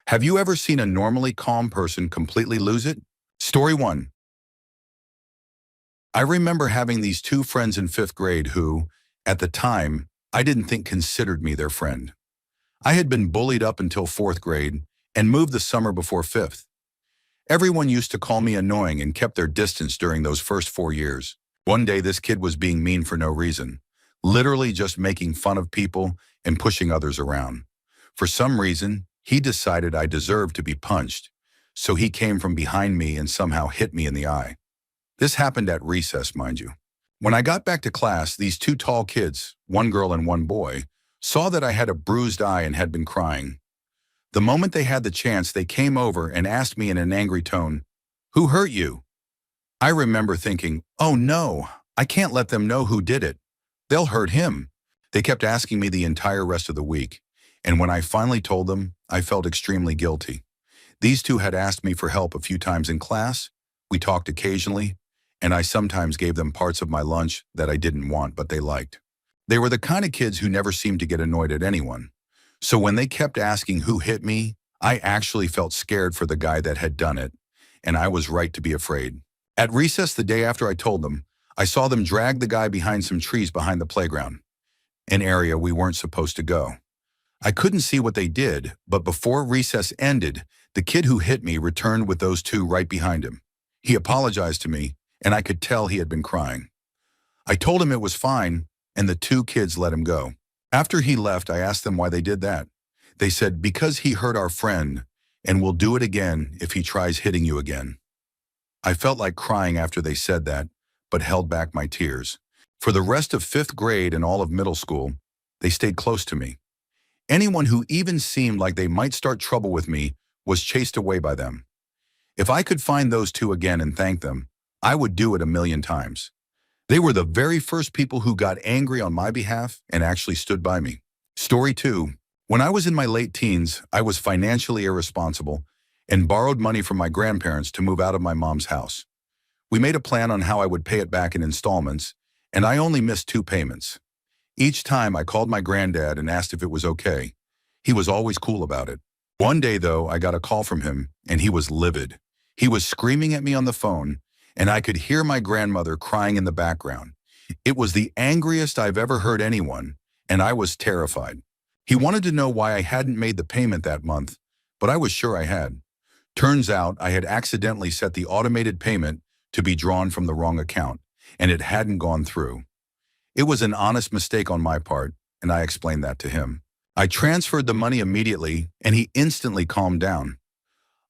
Have you ever seen a normally calm person completely lose it? Story 1. I remember having these two friends in 5th grade who, at the time, I didn't think considered me their friend. I had been bullied up until 4th grade and moved the summer before 5th. Everyone used to call me annoying and kept their distance during those first 4 years. One day this kid was being mean for no reason, literally just making fun of people and pushing others around. For some reason, he decided I deserved to be punched, so he came from behind me and somehow hit me in the eye. This happened at recess, mind you. When I got back to class, these two tall kids, one girl and one boy, saw that I had a bruised eye and had been crying. The moment they had the chance, they came over and asked me in an angry tone, "Who hurt you?" I remember thinking, oh no, I can't let them know who did it. They'll hurt him. They kept asking me the entire rest of the week, and when I finally told them, I felt extremely guilty. These two had asked me for help a few times in class, we talked occasionally, and I sometimes gave them parts of my lunch that I didn't want but they liked. They were the kind of kids who never seemed to get annoyed at anyone. So when they kept asking who hit me, I actually felt scared for the guy that had done it, and I was right to be afraid. At recess the day after I told them, I saw them drag the guy behind some trees behind the playground, an area we weren't supposed to go. I couldn't see what they did, but before recess ended, the kid who hit me returned with those two right behind him. He apologized to me, and I could tell he had been crying. I told him it was fine, and the two kids let him go. After he left, I asked them why they did that. They said, because he hurt our friend, and will do it again if he tries hitting you again. I felt like crying after they said that, but held back my tears. For the rest of 5th grade and all of middle school, they stayed close to me. Anyone who even seemed like they might start trouble with me was chased away by them. If I could find those two again and thank them, I would do it a million times. They were the very first people who got angry on my behalf and actually stood by me. Story 2. When I was in my late teens, I was financially irresponsible and borrowed money from my grandparents to move out of my mom's house. We made a plan on how I would pay it back in installments, and I only missed 2 payments. Each time I called my granddad and asked if it was okay. He was always cool about it. One day, though, I got a call from him, and he was livid. He was screaming at me on the phone, and I could hear my grandmother crying in the background. It was the angriest I've ever heard anyone, and I was terrified. He wanted to know why I hadn't made the payment that month, but I was sure I had. Turns out I had accidentally set the automated payment to be drawn from the wrong account, and it hadn't gone through. It was an honest mistake on my part, and I explained that to him. I transferred the money immediately, and he instantly calmed down.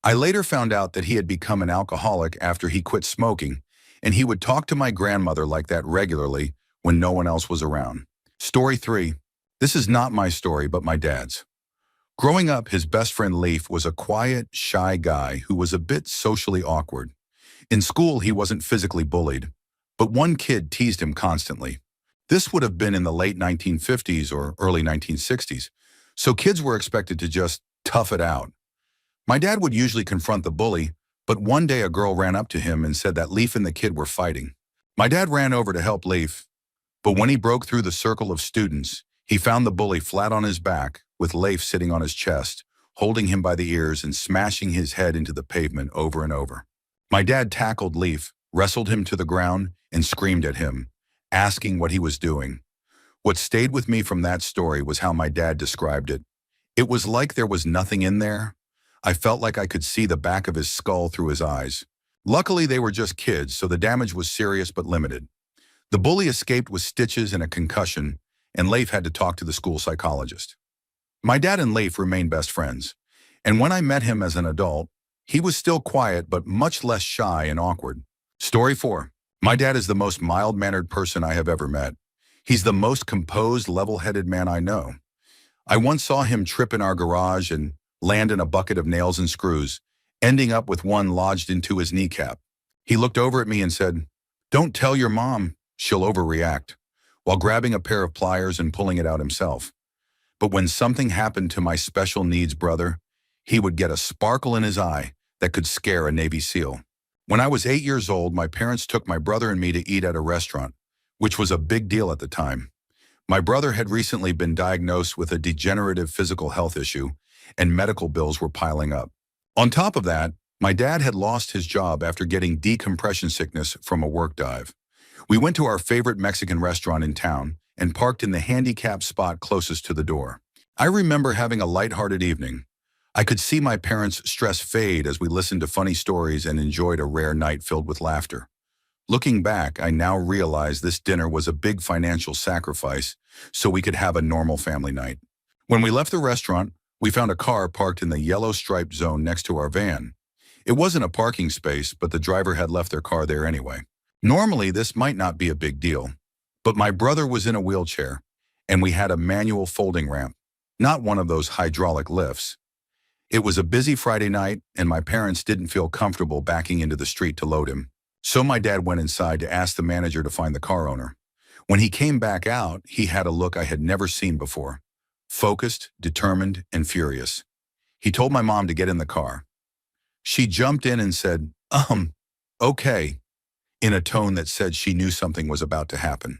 I later found out that he had become an alcoholic after he quit smoking, and he would talk to my grandmother like that regularly when no one else was around. Story 3. This is not my story, but my dad's. Growing up, his best friend Leif was a quiet, shy guy who was a bit socially awkward. In school, he wasn't physically bullied, but one kid teased him constantly. This would have been in the late 1950s or early 1960s, so kids were expected to just tough it out. My dad would usually confront the bully, but one day a girl ran up to him and said that Leif and the kid were fighting. My dad ran over to help Leif, but when he broke through the circle of students, he found the bully flat on his back, with Leif sitting on his chest, holding him by the ears and smashing his head into the pavement over and over. My dad tackled Leif, wrestled him to the ground, and screamed at him, asking what he was doing. What stayed with me from that story was how my dad described it. It was like there was nothing in there. I felt like I could see the back of his skull through his eyes. Luckily, they were just kids, so the damage was serious but limited. The bully escaped with stitches and a concussion, and Leif had to talk to the school psychologist. My dad and Leif remained best friends, and when I met him as an adult, he was still quiet but much less shy and awkward. Story 4. My dad is the most mild-mannered person I have ever met. He's the most composed, level-headed man I know. I once saw him trip in our garage and land in a bucket of nails and screws, ending up with one lodged into his kneecap. He looked over at me and said, "Don't tell your mom, she'll overreact," while grabbing a pair of pliers and pulling it out himself. But when something happened to my special needs brother, he would get a sparkle in his eye that could scare a Navy SEAL. When I was 8 years old, my parents took my brother and me to eat at a restaurant, which was a big deal at the time. My brother had recently been diagnosed with a degenerative physical health issue, and medical bills were piling up. On top of that, my dad had lost his job after getting decompression sickness from a work dive. We went to our favorite Mexican restaurant in town and parked in the handicapped spot closest to the door. I remember having a lighthearted evening. I could see my parents' stress fade as we listened to funny stories and enjoyed a rare night filled with laughter. Looking back, I now realize this dinner was a big financial sacrifice so we could have a normal family night. When we left the restaurant, we found a car parked in the yellow striped zone next to our van. It wasn't a parking space, but the driver had left their car there anyway. Normally, this might not be a big deal, but my brother was in a wheelchair, and we had a manual folding ramp, not one of those hydraulic lifts. It was a busy Friday night, and my parents didn't feel comfortable backing into the street to load him. So my dad went inside to ask the manager to find the car owner. When he came back out, he had a look I had never seen before. Focused, determined, and furious. He told my mom to get in the car. She jumped in and said, okay, in a tone that said she knew something was about to happen.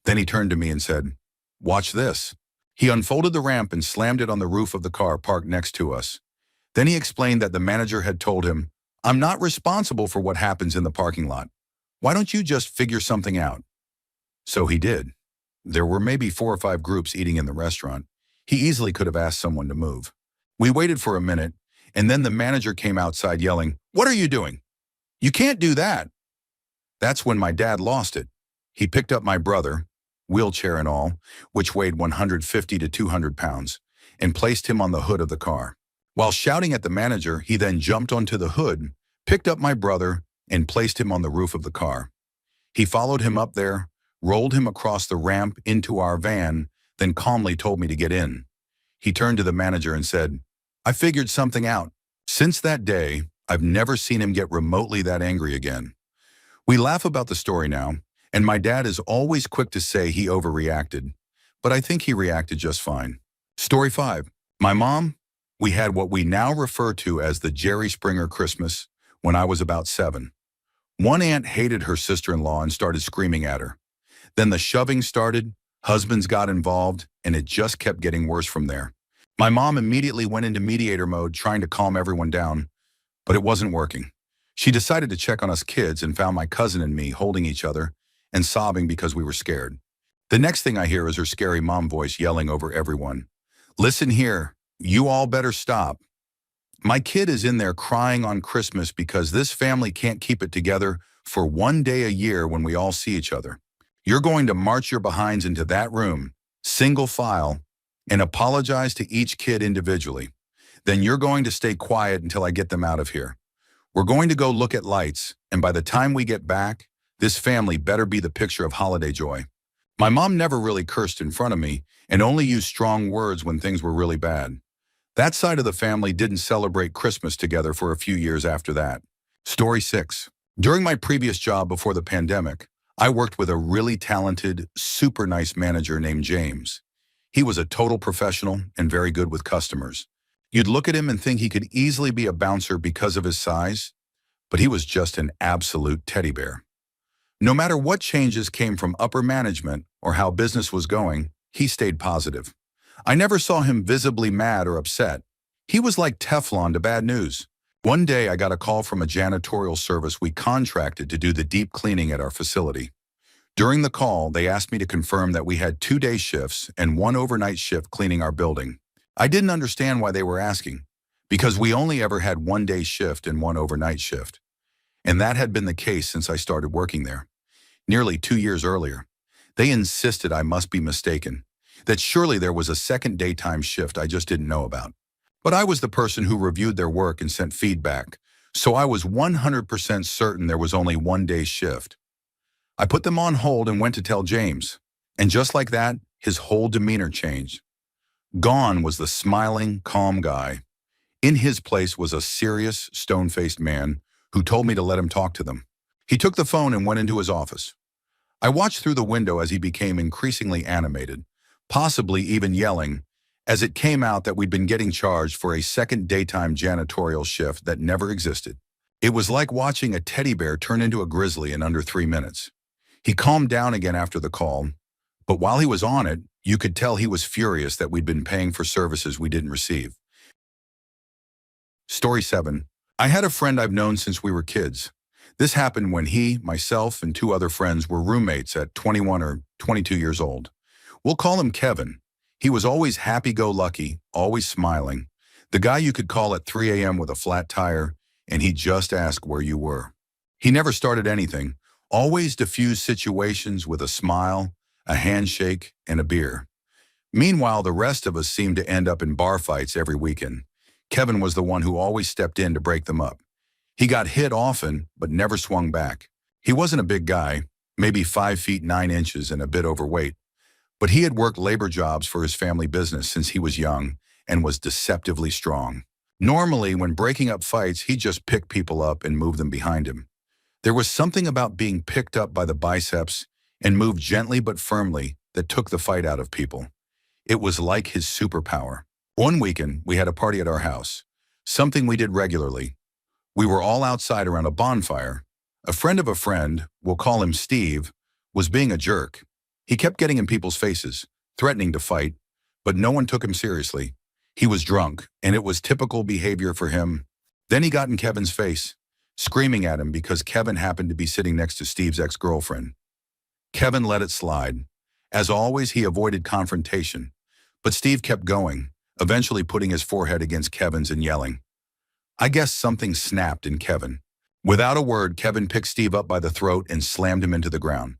Then he turned to me and said, watch this. He unfolded the ramp and slammed it on the roof of the car parked next to us. Then he explained that the manager had told him, I'm not responsible for what happens in the parking lot. Why don't you just figure something out? So he did. There were maybe 4 or 5 groups eating in the restaurant. He easily could have asked someone to move. We waited for a minute, and then the manager came outside yelling, what are you doing? You can't do that. That's when my dad lost it. He picked up my brother, wheelchair and all, which weighed 150 to 200 pounds, and placed him on the hood of the car. While shouting at the manager, he then jumped onto the hood, picked up my brother, and placed him on the roof of the car. He followed him up there, rolled him across the ramp into our van, then calmly told me to get in. He turned to the manager and said, I figured something out. Since that day, I've never seen him get remotely that angry again. We laugh about the story now, and my dad is always quick to say he overreacted, but I think he reacted just fine. Story 5. My mom, we had what we now refer to as the Jerry Springer Christmas when I was about 7. One aunt hated her sister-in-law and started screaming at her. Then the shoving started, husbands got involved, and it just kept getting worse from there. My mom immediately went into mediator mode trying to calm everyone down, but it wasn't working. She decided to check on us kids and found my cousin and me holding each other and sobbing because we were scared. The next thing I hear is her scary mom voice yelling over everyone. Listen here, you all better stop. My kid is in there crying on Christmas because this family can't keep it together for one day a year when we all see each other. You're going to march your behinds into that room, single file, and apologize to each kid individually. Then you're going to stay quiet until I get them out of here. We're going to go look at lights, and by the time we get back, this family better be the picture of holiday joy. My mom never really cursed in front of me and only used strong words when things were really bad. That side of the family didn't celebrate Christmas together for a few years after that. Story 6. During my previous job before the pandemic, I worked with a really talented, super nice manager named James. He was a total professional and very good with customers. You'd look at him and think he could easily be a bouncer because of his size, but he was just an absolute teddy bear. No matter what changes came from upper management or how business was going, he stayed positive. I never saw him visibly mad or upset. He was like Teflon to bad news. One day I got a call from a janitorial service we contracted to do the deep cleaning at our facility. During the call, they asked me to confirm that we had 2 day shifts and 1 overnight shift cleaning our building. I didn't understand why they were asking, because we only ever had 1 day shift and 1 overnight shift. And that had been the case since I started working there. Nearly 2 years earlier, they insisted I must be mistaken, that surely there was a second daytime shift I just didn't know about. But I was the person who reviewed their work and sent feedback, so I was 100% certain there was only 1 day shift. I put them on hold and went to tell James, and just like that, his whole demeanor changed. Gone was the smiling, calm guy. In his place was a serious, stone-faced man who told me to let him talk to them. He took the phone and went into his office. I watched through the window as he became increasingly animated, possibly even yelling, as it came out that we'd been getting charged for a second daytime janitorial shift that never existed. It was like watching a teddy bear turn into a grizzly in under 3 minutes. He calmed down again after the call, but while he was on it, you could tell he was furious that we'd been paying for services we didn't receive. Story 7. I had a friend I've known since we were kids. This happened when he, myself, and two other friends were roommates at 21 or 22 years old. We'll call him Kevin. He was always happy-go-lucky, always smiling. The guy you could call at 3 a.m. with a flat tire, and he'd just ask where you were. He never started anything, always diffused situations with a smile, a handshake, and a beer. Meanwhile, the rest of us seemed to end up in bar fights every weekend. Kevin was the one who always stepped in to break them up. He got hit often, but never swung back. He wasn't a big guy, maybe 5 feet 9 inches and a bit overweight, but he had worked labor jobs for his family business since he was young and was deceptively strong. Normally, when breaking up fights, he'd just pick people up and move them behind him. There was something about being picked up by the biceps and moved gently but firmly that took the fight out of people. It was like his superpower. One weekend, we had a party at our house, something we did regularly. We were all outside around a bonfire. A friend, we'll call him Steve, was being a jerk. He kept getting in people's faces, threatening to fight, but no one took him seriously. He was drunk, and it was typical behavior for him. Then he got in Kevin's face, screaming at him because Kevin happened to be sitting next to Steve's ex-girlfriend. Kevin let it slide. As always, he avoided confrontation, but Steve kept going, eventually putting his forehead against Kevin's and yelling. I guess something snapped in Kevin. Without a word, Kevin picked Steve up by the throat and slammed him into the ground.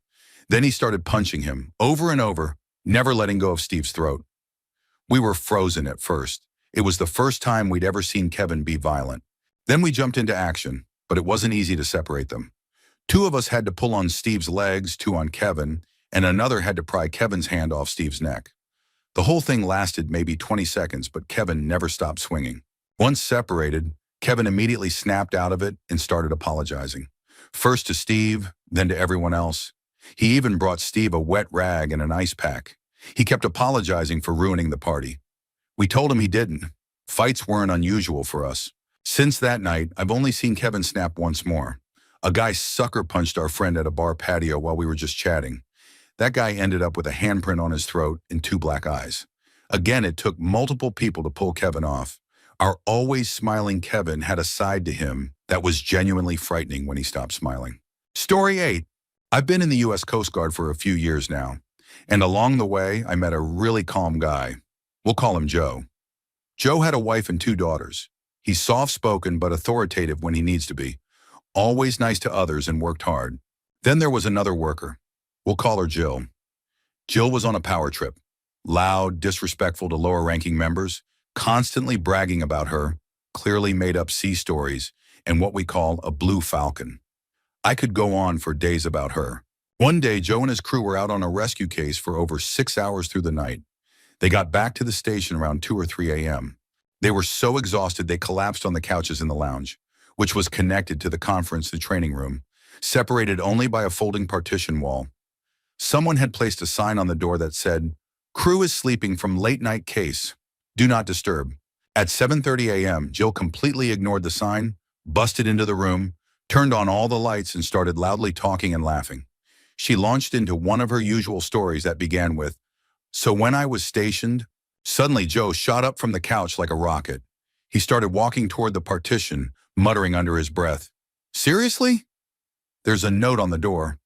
Then he started punching him, over and over, never letting go of Steve's throat. We were frozen at first. It was the first time we'd ever seen Kevin be violent. Then we jumped into action, but it wasn't easy to separate them. Two of us had to pull on Steve's legs, two on Kevin, and another had to pry Kevin's hand off Steve's neck. The whole thing lasted maybe 20 seconds, but Kevin never stopped swinging. Once separated, Kevin immediately snapped out of it and started apologizing. First to Steve, then to everyone else. He even brought Steve a wet rag and an ice pack. He kept apologizing for ruining the party. We told him he didn't. Fights weren't unusual for us. Since that night, I've only seen Kevin snap once more. A guy sucker punched our friend at a bar patio while we were just chatting. That guy ended up with a handprint on his throat and 2 black eyes. Again, it took multiple people to pull Kevin off. Our always smiling Kevin had a side to him that was genuinely frightening when he stopped smiling. Story 8. I've been in the U.S. Coast Guard for a few years now, and along the way, I met a really calm guy. We'll call him Joe. Joe had a wife and 2 daughters. He's soft-spoken but authoritative when he needs to be, always nice to others and worked hard. Then there was another worker. We'll call her Jill. Jill was on a power trip, loud, disrespectful to lower-ranking members, constantly bragging about her, clearly made-up sea stories, and what we call a blue falcon. I could go on for days about her. One day, Joe and his crew were out on a rescue case for over 6 hours through the night. They got back to the station around 2 or 3 a.m. They were so exhausted they collapsed on the couches in the lounge, which was connected to the conference and training room, separated only by a folding partition wall. Someone had placed a sign on the door that said, "Crew is sleeping from late-night case. Do not disturb." At 7:30 a.m., Jill completely ignored the sign, busted into the room, turned on all the lights, and started loudly talking and laughing. She launched into one of her usual stories that began with, "So when I was stationed..." Suddenly, Joe shot up from the couch like a rocket. He started walking toward the partition, muttering under his breath, "Seriously? There's a note on the door."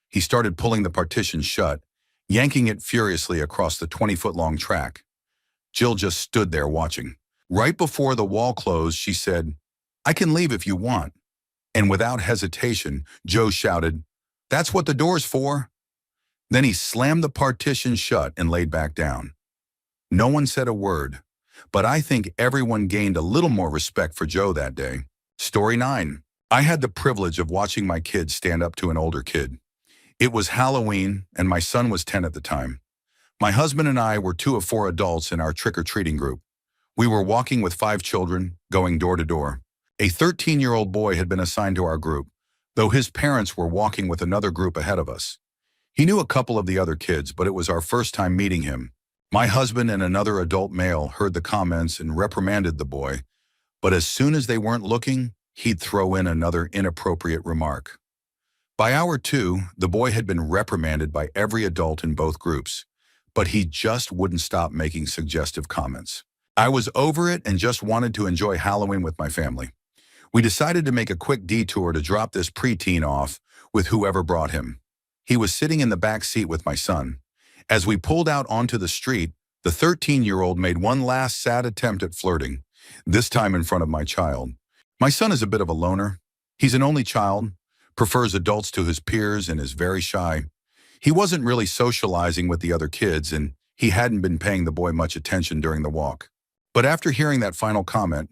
He started pulling the partition shut, yanking it furiously across the 20-foot-long track. Jill just stood there watching. Right before the wall closed, she said, "I can leave if you want." And without hesitation, Joe shouted, "That's what the door's for." Then he slammed the partition shut and laid back down. No one said a word, but I think everyone gained a little more respect for Joe that day. Story 9. I had the privilege of watching my kids stand up to an older kid. It was Halloween, and my son was 10 at the time. My husband and I were 2 of 4 adults in our trick-or-treating group. We were walking with 5 children, going door to door. A 13-year-old boy had been assigned to our group, though his parents were walking with another group ahead of us. He knew a couple of the other kids, but it was our first time meeting him. My husband and another adult male heard the comments and reprimanded the boy, but as soon as they weren't looking, he'd throw in another inappropriate remark. By hour 2, the boy had been reprimanded by every adult in both groups, but he just wouldn't stop making suggestive comments. I was over it and just wanted to enjoy Halloween with my family. We decided to make a quick detour to drop this preteen off with whoever brought him. He was sitting in the back seat with my son. As we pulled out onto the street, the 13-year-old made one last sad attempt at flirting, this time in front of my child. My son is a bit of a loner. He's an only child, prefers adults to his peers, and is very shy. He wasn't really socializing with the other kids, and he hadn't been paying the boy much attention during the walk. But after hearing that final comment,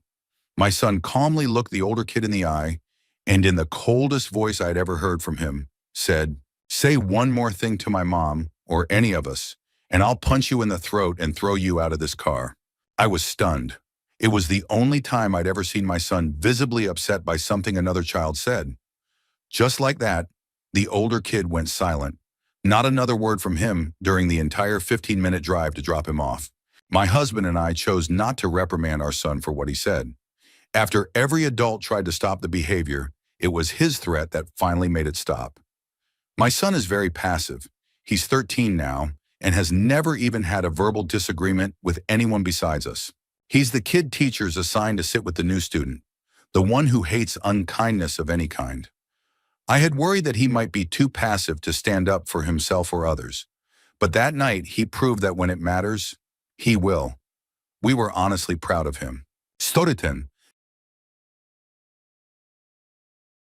my son calmly looked the older kid in the eye and, in the coldest voice I'd ever heard from him, said, "Say one more thing to my mom, or any of us, and I'll punch you in the throat and throw you out of this car." I was stunned. It was the only time I'd ever seen my son visibly upset by something another child said. Just like that, the older kid went silent. Not another word from him during the entire 15-minute drive to drop him off. My husband and I chose not to reprimand our son for what he said. After every adult tried to stop the behavior, it was his threat that finally made it stop. My son is very passive. He's 13 now and has never even had a verbal disagreement with anyone besides us. He's the kid teachers assigned to sit with the new student, the one who hates unkindness of any kind. I had worried that he might be too passive to stand up for himself or others. But that night, he proved that when it matters, he will. We were honestly proud of him. Storytime.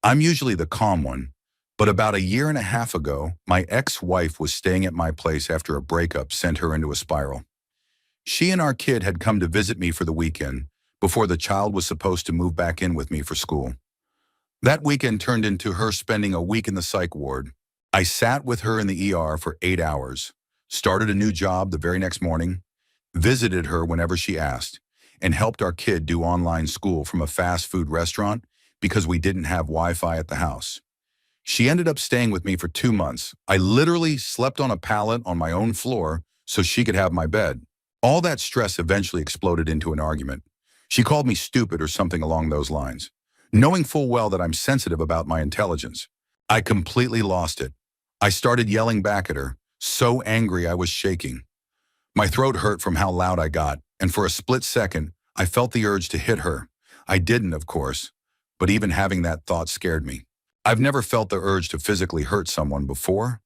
I'm usually the calm one, but about a year and a half ago, my ex-wife was staying at my place after a breakup sent her into a spiral. She and our kid had come to visit me for the weekend before the child was supposed to move back in with me for school. That weekend turned into her spending a week in the psych ward. I sat with her in the ER for 8 hours, started a new job the very next morning, visited her whenever she asked, and helped our kid do online school from a fast food restaurant because we didn't have Wi-Fi at the house. She ended up staying with me for 2 months. I literally slept on a pallet on my own floor so she could have my bed. All that stress eventually exploded into an argument. She called me stupid or something along those lines, knowing full well that I'm sensitive about my intelligence. I completely lost it. I started yelling back at her, so angry I was shaking. My throat hurt from how loud I got, and for a split second, I felt the urge to hit her. I didn't, of course, but even having that thought scared me. I've never felt the urge to physically hurt someone before.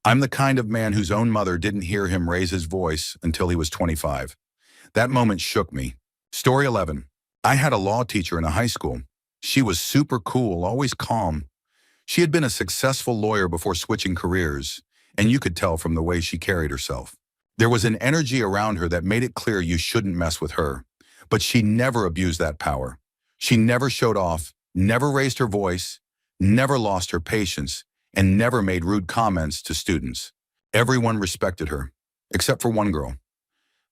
I'm the kind of man whose own mother didn't hear him raise his voice until he was 25. That moment shook me. Story 11. I had a law teacher in a high school. She was super cool, always calm. She had been a successful lawyer before switching careers, and you could tell from the way she carried herself. There was an energy around her that made it clear you shouldn't mess with her, but she never abused that power. She never showed off, never raised her voice, never lost her patience, and never made rude comments to students. Everyone respected her, except for one girl.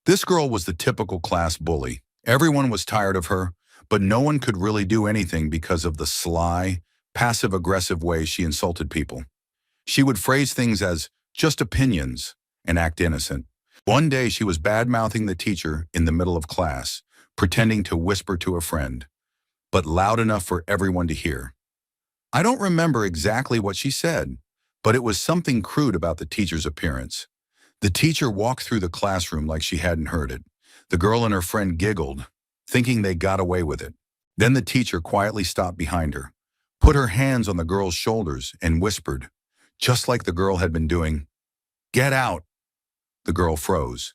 This girl was the typical class bully. Everyone was tired of her, but no one could really do anything because of the sly, passive-aggressive way she insulted people. She would phrase things as just opinions and act innocent. One day she was bad-mouthing the teacher in the middle of class, pretending to whisper to a friend, but loud enough for everyone to hear. I don't remember exactly what she said, but it was something crude about the teacher's appearance. The teacher walked through the classroom like she hadn't heard it. The girl and her friend giggled, thinking they got away with it. Then the teacher quietly stopped behind her, put her hands on the girl's shoulders, and whispered, just like the girl had been doing, "Get out." The girl froze.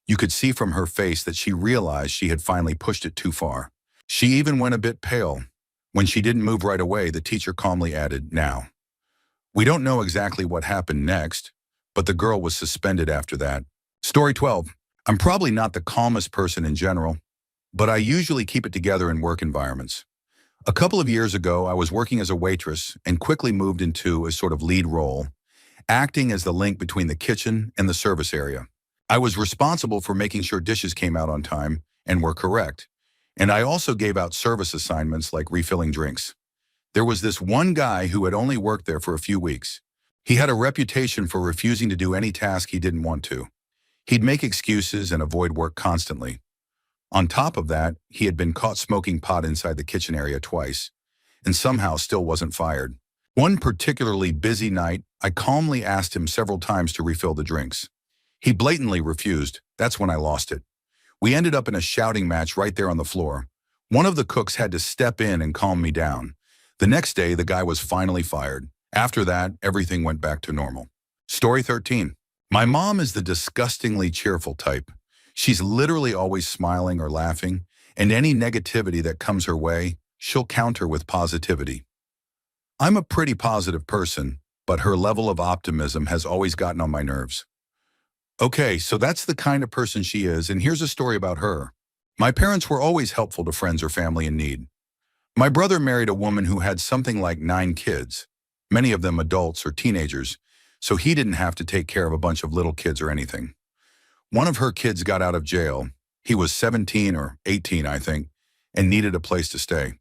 You could see from her face that she realized she had finally pushed it too far. She even went a bit pale. When she didn't move right away, the teacher calmly added, "Now." We don't know exactly what happened next, but the girl was suspended after that. Story 12. I'm probably not the calmest person in general, but I usually keep it together in work environments. A couple of years ago, I was working as a waitress and quickly moved into a sort of lead role, acting as the link between the kitchen and the service area. I was responsible for making sure dishes came out on time and were correct, and I also gave out service assignments like refilling drinks. There was this one guy who had only worked there for a few weeks. He had a reputation for refusing to do any task he didn't want to. He'd make excuses and avoid work constantly. On top of that, he had been caught smoking pot inside the kitchen area twice, and somehow still wasn't fired. One particularly busy night, I calmly asked him several times to refill the drinks. He blatantly refused. That's when I lost it. We ended up in a shouting match right there on the floor. One of the cooks had to step in and calm me down. The next day, the guy was finally fired. After that, everything went back to normal. Story 13. My mom is the disgustingly cheerful type. She's literally always smiling or laughing, and any negativity that comes her way, she'll counter with positivity. I'm a pretty positive person, but her level of optimism has always gotten on my nerves. Okay, so that's the kind of person she is, and here's a story about her. My parents were always helpful to friends or family in need. My brother married a woman who had something like 9 kids, many of them adults or teenagers, so he didn't have to take care of a bunch of little kids or anything. One of her kids got out of jail. He was 17 or 18, I think, and needed a place to stay.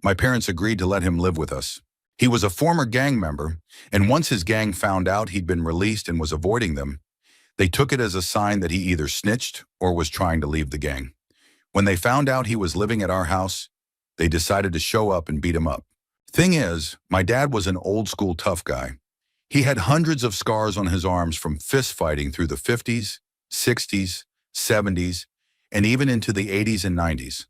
My parents agreed to let him live with us. He was a former gang member, and once his gang found out he'd been released and was avoiding them, they took it as a sign that he either snitched or was trying to leave the gang. When they found out he was living at our house, they decided to show up and beat him up. Thing is, my dad was an old-school tough guy. He had hundreds of scars on his arms from fist fighting through the 50s, 60s, 70s, and even into the 80s and 90s.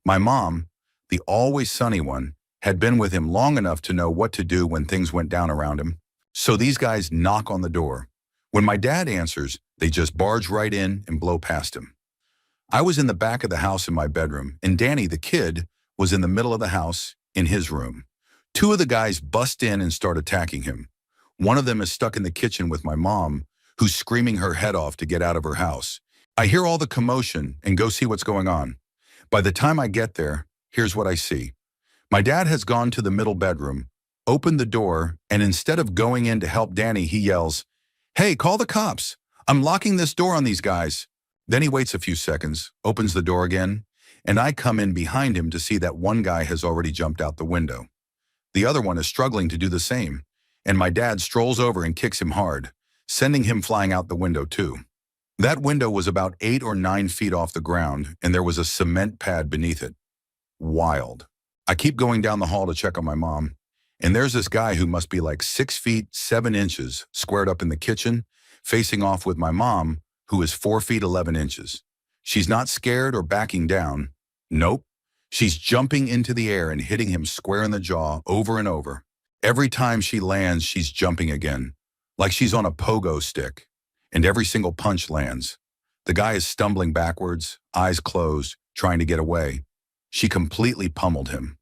My mom, the always sunny one, had been with him long enough to know what to do when things went down around him. So these guys knock on the door. When my dad answers, they just barge right in and blow past him. I was in the back of the house in my bedroom, and Danny, the kid, was in the middle of the house in his room. 2 of the guys bust in and start attacking him. One of them is stuck in the kitchen with my mom, who's screaming her head off to get out of her house. I hear all the commotion and go see what's going on. By the time I get there, here's what I see. My dad has gone to the middle bedroom, opened the door, and instead of going in to help Danny, he yells, "Hey, call the cops. I'm locking this door on these guys." Then he waits a few seconds, opens the door again, and I come in behind him to see that one guy has already jumped out the window. The other one is struggling to do the same, and my dad strolls over and kicks him hard, sending him flying out the window too. That window was about 8 or 9 feet off the ground, and there was a cement pad beneath it. Wild. I keep going down the hall to check on my mom, and there's this guy who must be like 6 feet 7 inches squared up in the kitchen, facing off with my mom, who is 4 feet 11 inches. She's not scared or backing down. Nope. She's jumping into the air and hitting him square in the jaw over and over. Every time she lands, she's jumping again, like she's on a pogo stick, and every single punch lands. The guy is stumbling backwards, eyes closed, trying to get away. She completely pummeled him.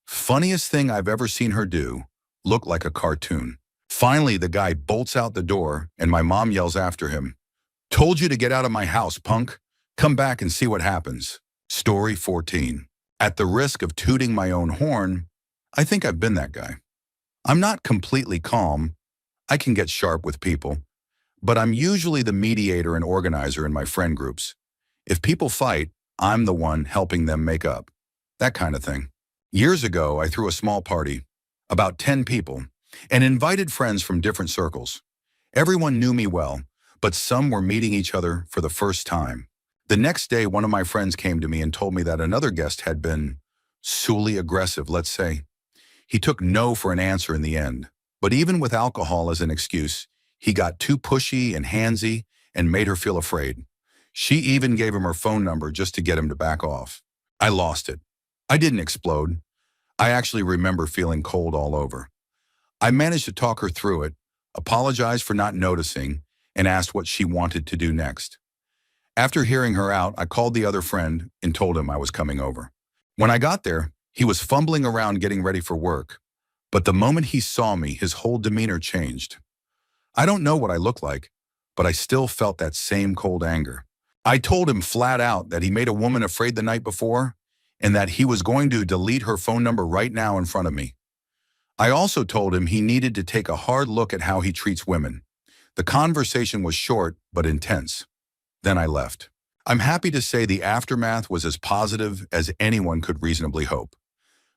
Funniest thing I've ever seen her do, looked like a cartoon. Finally, the guy bolts out the door, and my mom yells after him, "Told you to get out of my house, punk. Come back and see what happens." Story 14. At the risk of tooting my own horn, I think I've been that guy. I'm not completely calm. I can get sharp with people, but I'm usually the mediator and organizer in my friend groups. If people fight, I'm the one helping them make up. That kind of thing. Years ago, I threw a small party, about 10 people, and invited friends from different circles. Everyone knew me well, but some were meeting each other for the first time. The next day, one of my friends came to me and told me that another guest had been solely aggressive, let's say. He took no for an answer in the end, but even with alcohol as an excuse, he got too pushy and handsy and made her feel afraid. She even gave him her phone number just to get him to back off. I lost it. I didn't explode. I actually remember feeling cold all over. I managed to talk her through it, apologized for not noticing, and asked what she wanted to do next. After hearing her out, I called the other friend and told him I was coming over. When I got there, he was fumbling around getting ready for work, but the moment he saw me, his whole demeanor changed. I don't know what I look like, but I still felt that same cold anger. I told him flat out that he made a woman afraid the night before and that he was going to delete her phone number right now in front of me. I also told him he needed to take a hard look at how he treats women. The conversation was short but intense. Then I left. I'm happy to say the aftermath was as positive as anyone could reasonably hope.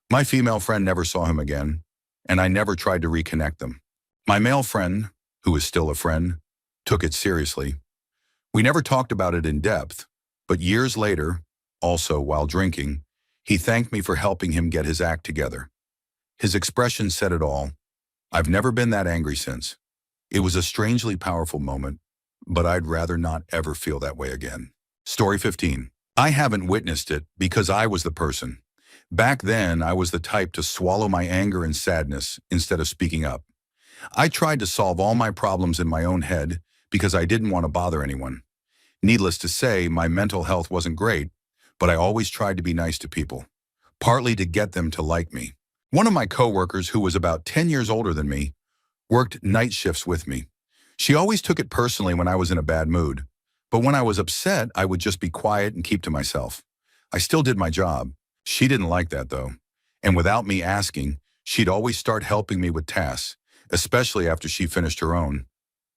My female friend never saw him again, and I never tried to reconnect them. My male friend, who is still a friend, took it seriously. We never talked about it in depth, but years later, also while drinking, he thanked me for helping him get his act together. His expression said it all. I've never been that angry since. It was a strangely powerful moment, but I'd rather not ever feel that way again. Story 15. I haven't witnessed it because I was the person. Back then, I was the type to swallow my anger and sadness instead of speaking up. I tried to solve all my problems in my own head because I didn't want to bother anyone. Needless to say, my mental health wasn't great, but I always tried to be nice to people, partly to get them to like me. One of my coworkers, who was about 10 years older than me, worked night shifts with me. She always took it personally when I was in a bad mood, but when I was upset, I would just be quiet and keep to myself. I still did my job. She didn't like that, though, and without me asking, she'd always start helping me with tasks, especially after she finished her own.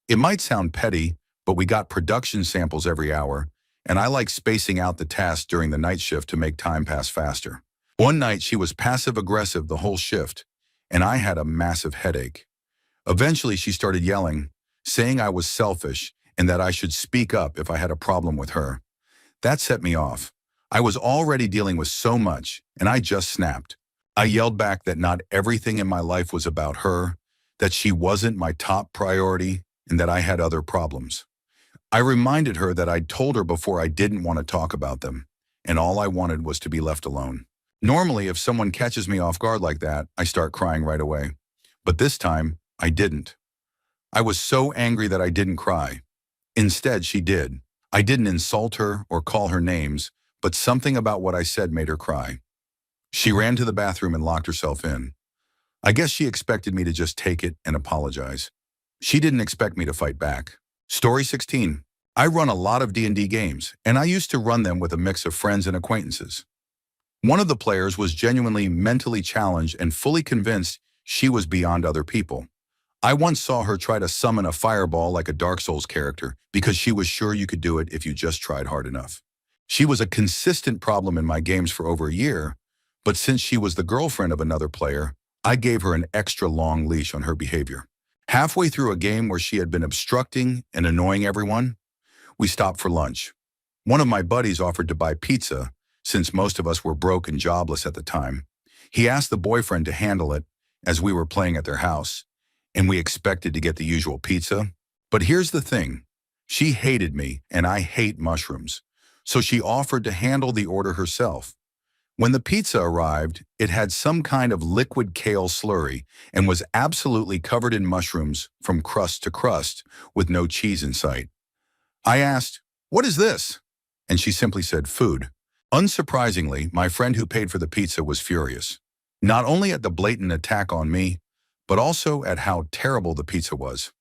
It might sound petty, but we got production samples every hour, and I like spacing out the tasks during the night shift to make time pass faster. One night, she was passive-aggressive the whole shift, and I had a massive headache. Eventually, she started yelling, saying I was selfish and that I should speak up if I had a problem with her. That set me off. I was already dealing with so much, and I just snapped. I yelled back that not everything in my life was about her, that she wasn't my top priority, and that I had other problems. I reminded her that I'd told her before I didn't want to talk about them, and all I wanted was to be left alone. Normally, if someone catches me off guard like that, I start crying right away. But this time, I didn't. I was so angry that I didn't cry. Instead, she did. I didn't insult her or call her names, but something about what I said made her cry. She ran to the bathroom and locked herself in. I guess she expected me to just take it and apologize. She didn't expect me to fight back. Story 16. I run a lot of D&D games, and I used to run them with a mix of friends and acquaintances. One of the players was genuinely mentally challenged and fully convinced she was beyond other people. I once saw her try to summon a fireball like a Dark Souls character because she was sure you could do it if you just tried hard enough. She was a consistent problem in my games for over a year, but since she was the girlfriend of another player, I gave her an extra long leash on her behavior. Halfway through a game where she had been obstructing and annoying everyone, we stopped for lunch. One of my buddies offered to buy pizza, since most of us were broke and jobless at the time. He asked the boyfriend to handle it as we were playing at their house, and we expected to get the usual pizza. But here's the thing. She hated me, and I hate mushrooms, so she offered to handle the order herself. When the pizza arrived, it had some kind of liquid kale slurry and was absolutely covered in mushrooms from crust to crust with no cheese in sight. I asked, "What is this?" And she simply said, "Food." Unsurprisingly, my friend who paid for the pizza was furious, not only at the blatant attack on me, but also at how terrible the pizza was.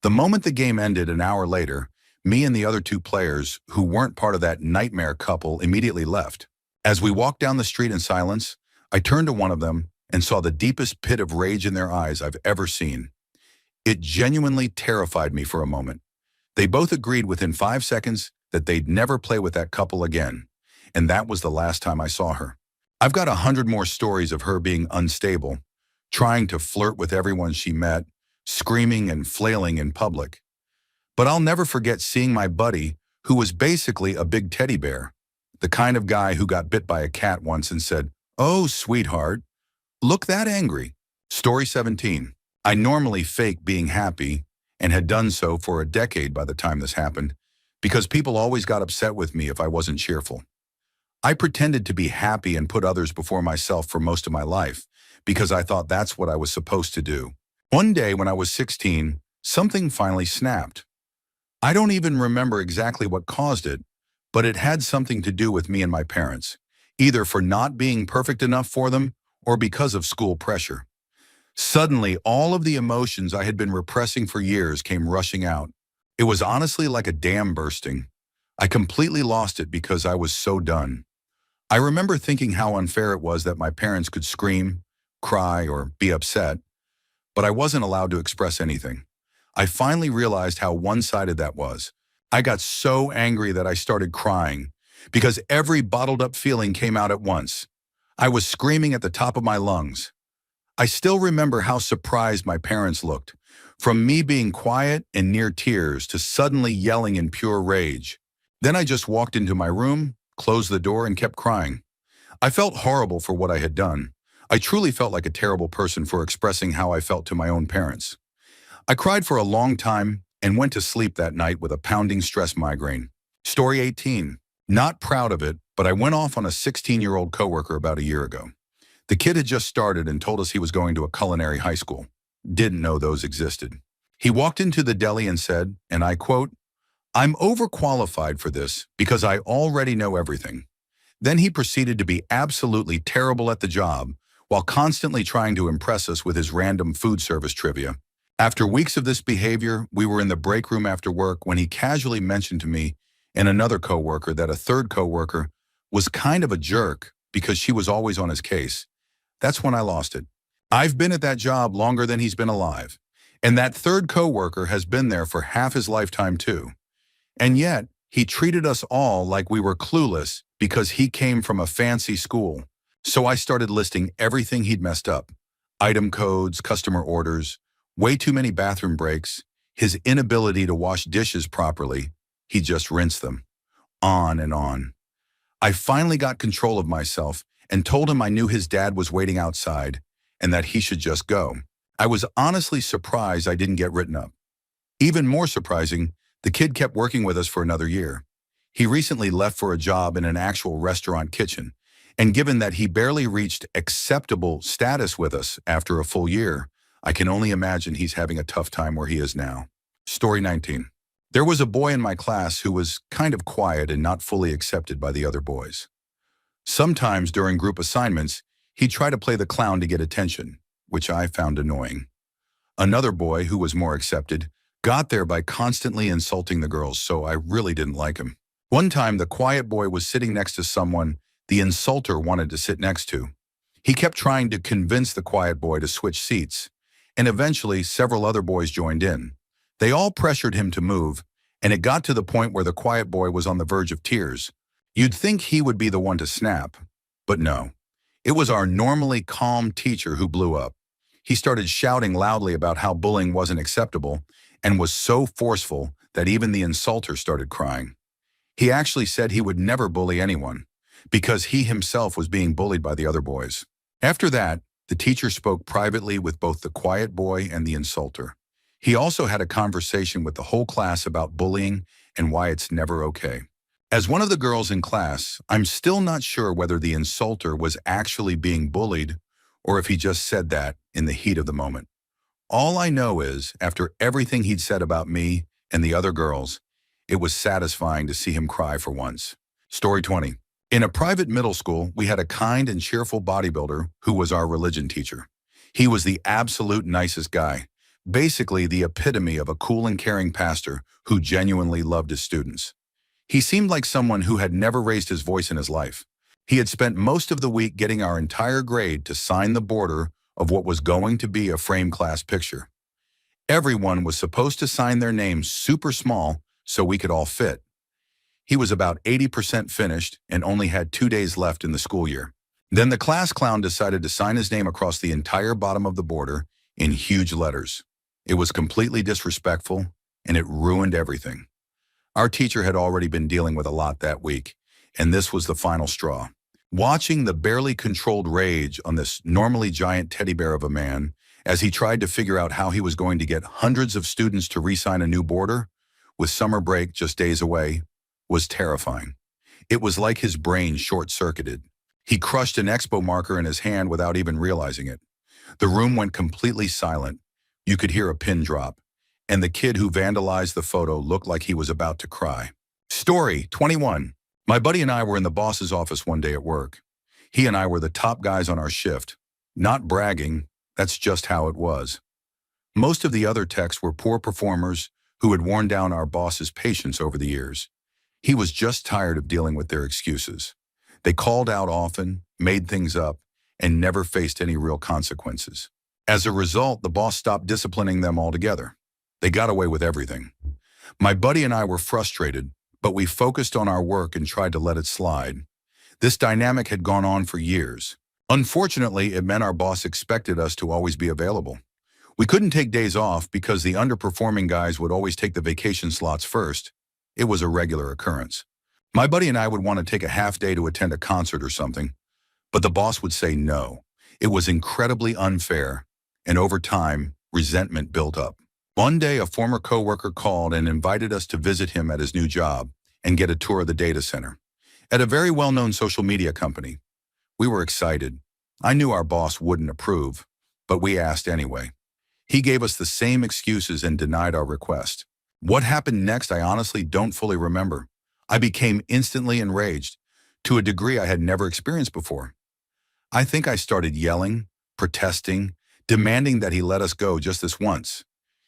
The moment the game ended an hour later, me and the other two players, who weren't part of that nightmare couple, immediately left. As we walked down the street in silence, I turned to one of them and saw the deepest pit of rage in their eyes I've ever seen. It genuinely terrified me for a moment. They both agreed within 5 seconds that they'd never play with that couple again, and that was the last time I saw her. I've got 100 more stories of her being unstable, trying to flirt with everyone she met, screaming and flailing in public. But I'll never forget seeing my buddy, who was basically a big teddy bear, the kind of guy who got bit by a cat once and said, "Oh, sweetheart, look that angry." Story 17. I normally fake being happy and had done so for a decade by the time this happened, because people always got upset with me if I wasn't cheerful. I pretended to be happy and put others before myself for most of my life, because I thought that's what I was supposed to do. One day when I was 16, something finally snapped. I don't even remember exactly what caused it, but it had something to do with me and my parents, either for not being perfect enough for them or because of school pressure. Suddenly, all of the emotions I had been repressing for years came rushing out. It was honestly like a dam bursting. I completely lost it because I was so done. I remember thinking how unfair it was that my parents could scream, cry, or be upset, but I wasn't allowed to express anything. I finally realized how one-sided that was. I got so angry that I started crying because every bottled up feeling came out at once. I was screaming at the top of my lungs. I still remember how surprised my parents looked, from me being quiet and near tears to suddenly yelling in pure rage. Then I just walked into my room, closed the door, and kept crying. I felt horrible for what I had done. I truly felt like a terrible person for expressing how I felt to my own parents. I cried for a long time and went to sleep that night with a pounding stress migraine. Story 18. Not proud of it, but I went off on a 16-year-old coworker about a year ago. The kid had just started and told us he was going to a culinary high school. Didn't know those existed. He walked into the deli and said, and I quote, "I'm overqualified for this because I already know everything." Then he proceeded to be absolutely terrible at the job while constantly trying to impress us with his random food service trivia. After weeks of this behavior, we were in the break room after work when he casually mentioned to me and another coworker that a third coworker was kind of a jerk because she was always on his case. That's when I lost it. I've been at that job longer than he's been alive, and that third coworker has been there for half his lifetime too. And yet, he treated us all like we were clueless because he came from a fancy school. So I started listing everything he'd messed up. Item codes, customer orders, way too many bathroom breaks, his inability to wash dishes properly. He just rinsed them. On and on. I finally got control of myself and told him I knew his dad was waiting outside and that he should just go. I was honestly surprised I didn't get written up. Even more surprising, the kid kept working with us for another year. He recently left for a job in an actual restaurant kitchen, and given that he barely reached acceptable status with us after a full year, I can only imagine he's having a tough time where he is now. Story 19. There was a boy in my class who was kind of quiet and not fully accepted by the other boys. Sometimes during group assignments, he'd try to play the clown to get attention, which I found annoying. Another boy, who was more accepted, got there by constantly insulting the girls, so I really didn't like him. One time, the quiet boy was sitting next to someone the insulter wanted to sit next to. He kept trying to convince the quiet boy to switch seats, and eventually several other boys joined in. They all pressured him to move, and it got to the point where the quiet boy was on the verge of tears. You'd think he would be the one to snap, but no. It was our normally calm teacher who blew up. He started shouting loudly about how bullying wasn't acceptable and was so forceful that even the insulter started crying. He actually said he would never bully anyone because he himself was being bullied by the other boys. After that, the teacher spoke privately with both the quiet boy and the insulter. He also had a conversation with the whole class about bullying and why it's never okay. As one of the girls in class, I'm still not sure whether the insulter was actually being bullied or if he just said that in the heat of the moment. All I know is, after everything he'd said about me and the other girls, it was satisfying to see him cry for once. Story 20. In a private middle school, we had a kind and cheerful bodybuilder who was our religion teacher. He was the absolute nicest guy, basically the epitome of a cool and caring pastor who genuinely loved his students. He seemed like someone who had never raised his voice in his life. He had spent most of the week getting our entire grade to sign the border of what was going to be a frame class picture. Everyone was supposed to sign their names super small so we could all fit. He was about 80% finished and only had 2 days left in the school year. Then the class clown decided to sign his name across the entire bottom of the border in huge letters. It was completely disrespectful, and it ruined everything. Our teacher had already been dealing with a lot that week, and this was the final straw. Watching the barely controlled rage on this normally giant teddy bear of a man as he tried to figure out how he was going to get hundreds of students to re-sign a new border, with summer break just days away, was terrifying. It was like his brain short-circuited. He crushed an expo marker in his hand without even realizing it. The room went completely silent. You could hear a pin drop, and the kid who vandalized the photo looked like he was about to cry. Story 21. My buddy and I were in the boss's office one day at work. He and I were the top guys on our shift. Not bragging, that's just how it was. Most of the other techs were poor performers who had worn down our boss's patience over the years. He was just tired of dealing with their excuses. They called out often, made things up, and never faced any real consequences. As a result, the boss stopped disciplining them altogether. They got away with everything. My buddy and I were frustrated, but we focused on our work and tried to let it slide. This dynamic had gone on for years. Unfortunately, it meant our boss expected us to always be available. We couldn't take days off because the underperforming guys would always take the vacation slots first. It was a regular occurrence. My buddy and I would want to take a half day to attend a concert or something, but the boss would say no. It was incredibly unfair, and over time, resentment built up. One day, a former coworker called and invited us to visit him at his new job. and get a tour of the data center at a very well-known social media company. We were excited. I knew our boss wouldn't approve, but we asked anyway. He gave us the same excuses and denied our request. What happened next, I honestly don't fully remember. I became instantly enraged, to a degree I had never experienced before. I think I started yelling, protesting, demanding that he let us go just this once.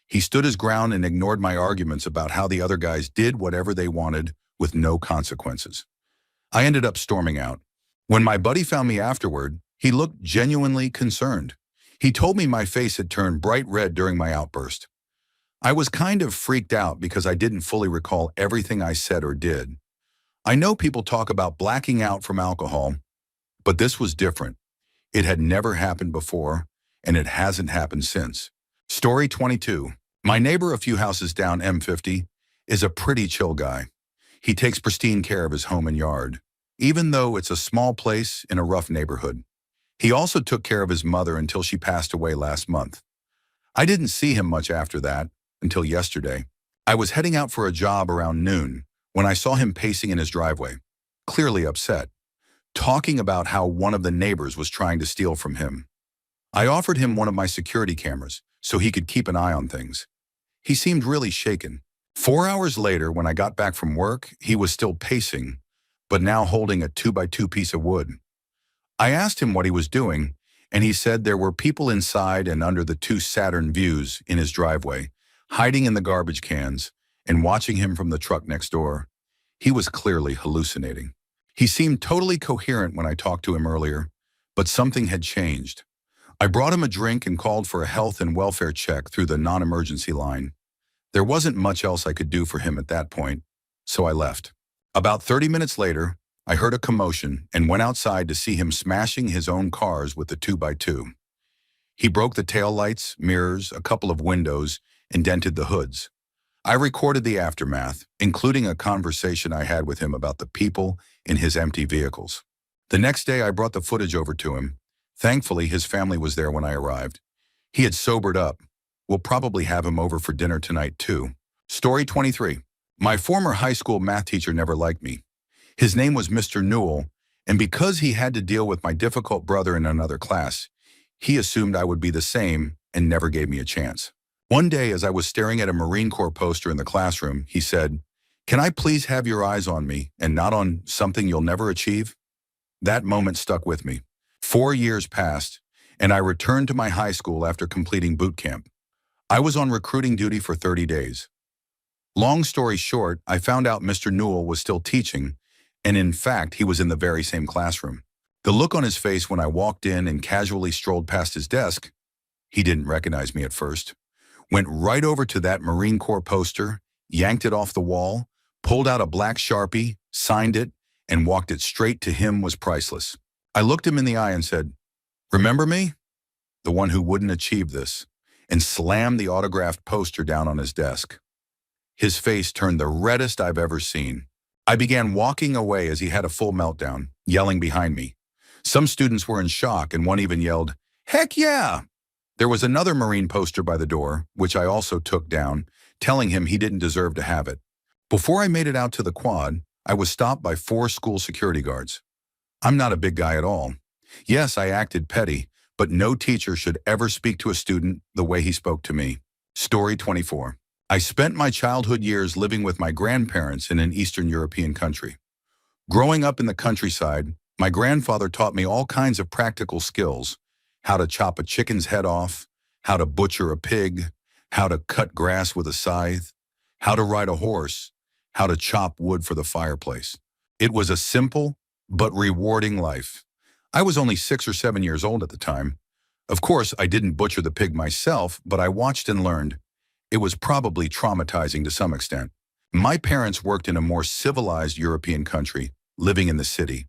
He stood his ground and ignored my arguments about how the other guys did whatever they wanted with no consequences. I ended up storming out. When my buddy found me afterward, he looked genuinely concerned. He told me my face had turned bright red during my outburst. I was kind of freaked out because I didn't fully recall everything I said or did. I know people talk about blacking out from alcohol, but this was different. It had never happened before, and it hasn't happened since. Story 22. My neighbor a few houses down M50 is a pretty chill guy. He takes pristine care of his home and yard, even though it's a small place in a rough neighborhood. He also took care of his mother until she passed away last month. I didn't see him much after that, until yesterday. I was heading out for a job around noon when I saw him pacing in his driveway, clearly upset, talking about how one of the neighbors was trying to steal from him. I offered him one of my security cameras so he could keep an eye on things. He seemed really shaken. 4 hours later, when I got back from work, he was still pacing, but now holding a 2x2 piece of wood. I asked him what he was doing, and he said there were people inside and under the 2 Saturn views in his driveway, hiding in the garbage cans and watching him from the truck next door. He was clearly hallucinating. He seemed totally coherent when I talked to him earlier, but something had changed. I brought him a drink and called for a health and welfare check through the non-emergency line. There wasn't much else I could do for him at that point, so I left. About 30 minutes later, I heard a commotion and went outside to see him smashing his own cars with the 2x2. He broke the taillights, mirrors, a couple of windows, and dented the hoods. I recorded the aftermath, including a conversation I had with him about the people in his empty vehicles. The next day, I brought the footage over to him. Thankfully, his family was there when I arrived. He had sobered up. We'll probably have him over for dinner tonight, too. Story 23. My former high school math teacher never liked me. His name was Mr. Newell, and because he had to deal with my difficult brother in another class, he assumed I would be the same and never gave me a chance. One day, as I was staring at a Marine Corps poster in the classroom, he said, "Can I please have your eyes on me and not on something you'll never achieve?" That moment stuck with me. 4 years passed, and I returned to my high school after completing boot camp. I was on recruiting duty for 30 days. Long story short, I found out Mr. Newell was still teaching, and in fact, he was in the very same classroom. The look on his face when I walked in and casually strolled past his desk, he didn't recognize me at first, went right over to that Marine Corps poster, yanked it off the wall, pulled out a black Sharpie, signed it, and walked it straight to him was priceless. I looked him in the eye and said, "Remember me?" The one who wouldn't achieve this, and slammed the autographed poster down on his desk. His face turned the reddest I've ever seen. I began walking away as he had a full meltdown, yelling behind me. Some students were in shock, and one even yelled, "Heck yeah!" There was another Marine poster by the door, which I also took down, telling him he didn't deserve to have it. Before I made it out to the quad, I was stopped by 4 school security guards. I'm not a big guy at all. Yes, I acted petty, but no teacher should ever speak to a student the way he spoke to me. Story 24. I spent my childhood years living with my grandparents in an Eastern European country. Growing up in the countryside, my grandfather taught me all kinds of practical skills: how to chop a chicken's head off, how to butcher a pig, how to cut grass with a scythe, how to ride a horse, how to chop wood for the fireplace. It was a simple but rewarding life. I was only 6 or 7 years old at the time. Of course, I didn't butcher the pig myself, but I watched and learned. It was probably traumatizing to some extent. My parents worked in a more civilized European country, living in the city.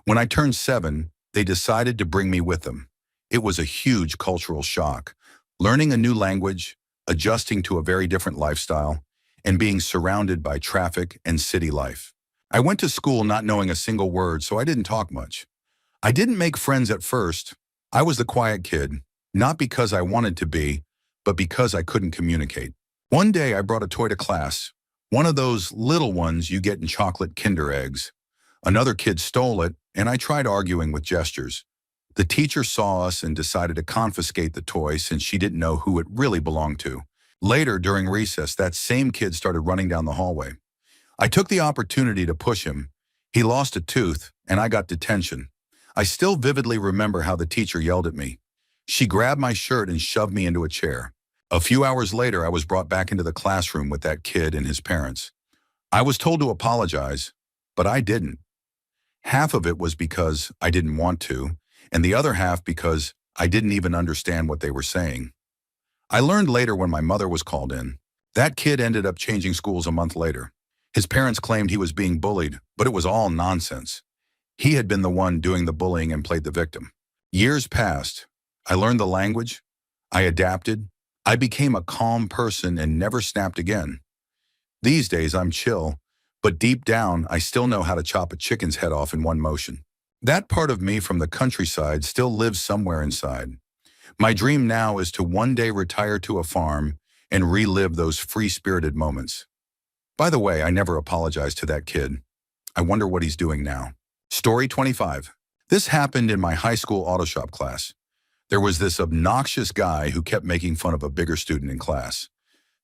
When I turned 7, they decided to bring me with them. It was a huge cultural shock, learning a new language, adjusting to a very different lifestyle, and being surrounded by traffic and city life. I went to school not knowing a single word, so I didn't talk much. I didn't make friends at first. I was the quiet kid, not because I wanted to be, but because I couldn't communicate. One day I brought a toy to class, One of those little ones you get in chocolate Kinder eggs. Another kid stole it, and I tried arguing with gestures. The teacher saw us and decided to confiscate the toy since she didn't know who it really belonged to. Later, during recess, that same kid started running down the hallway. I took the opportunity to push him. He lost a tooth, and I got detention. I still vividly remember how the teacher yelled at me. She grabbed my shirt and shoved me into a chair. A few hours later, I was brought back into the classroom with that kid and his parents. I was told to apologize, but I didn't. Half of it was because I didn't want to, and the other half because I didn't even understand what they were saying. I learned later when my mother was called in. That kid ended up changing schools a month later. His parents claimed he was being bullied, but it was all nonsense. He had been the one doing the bullying and played the victim. Years passed. I learned the language. I adapted. I became a calm person and never snapped again. These days I'm chill, but deep down I still know how to chop a chicken's head off in one motion. That part of me from the countryside still lives somewhere inside. My dream now is to one day retire to a farm and relive those free-spirited moments. By the way, I never apologized to that kid. I wonder what he's doing now. Story 25. This happened in my high school auto shop class. There was this obnoxious guy who kept making fun of a bigger student in class.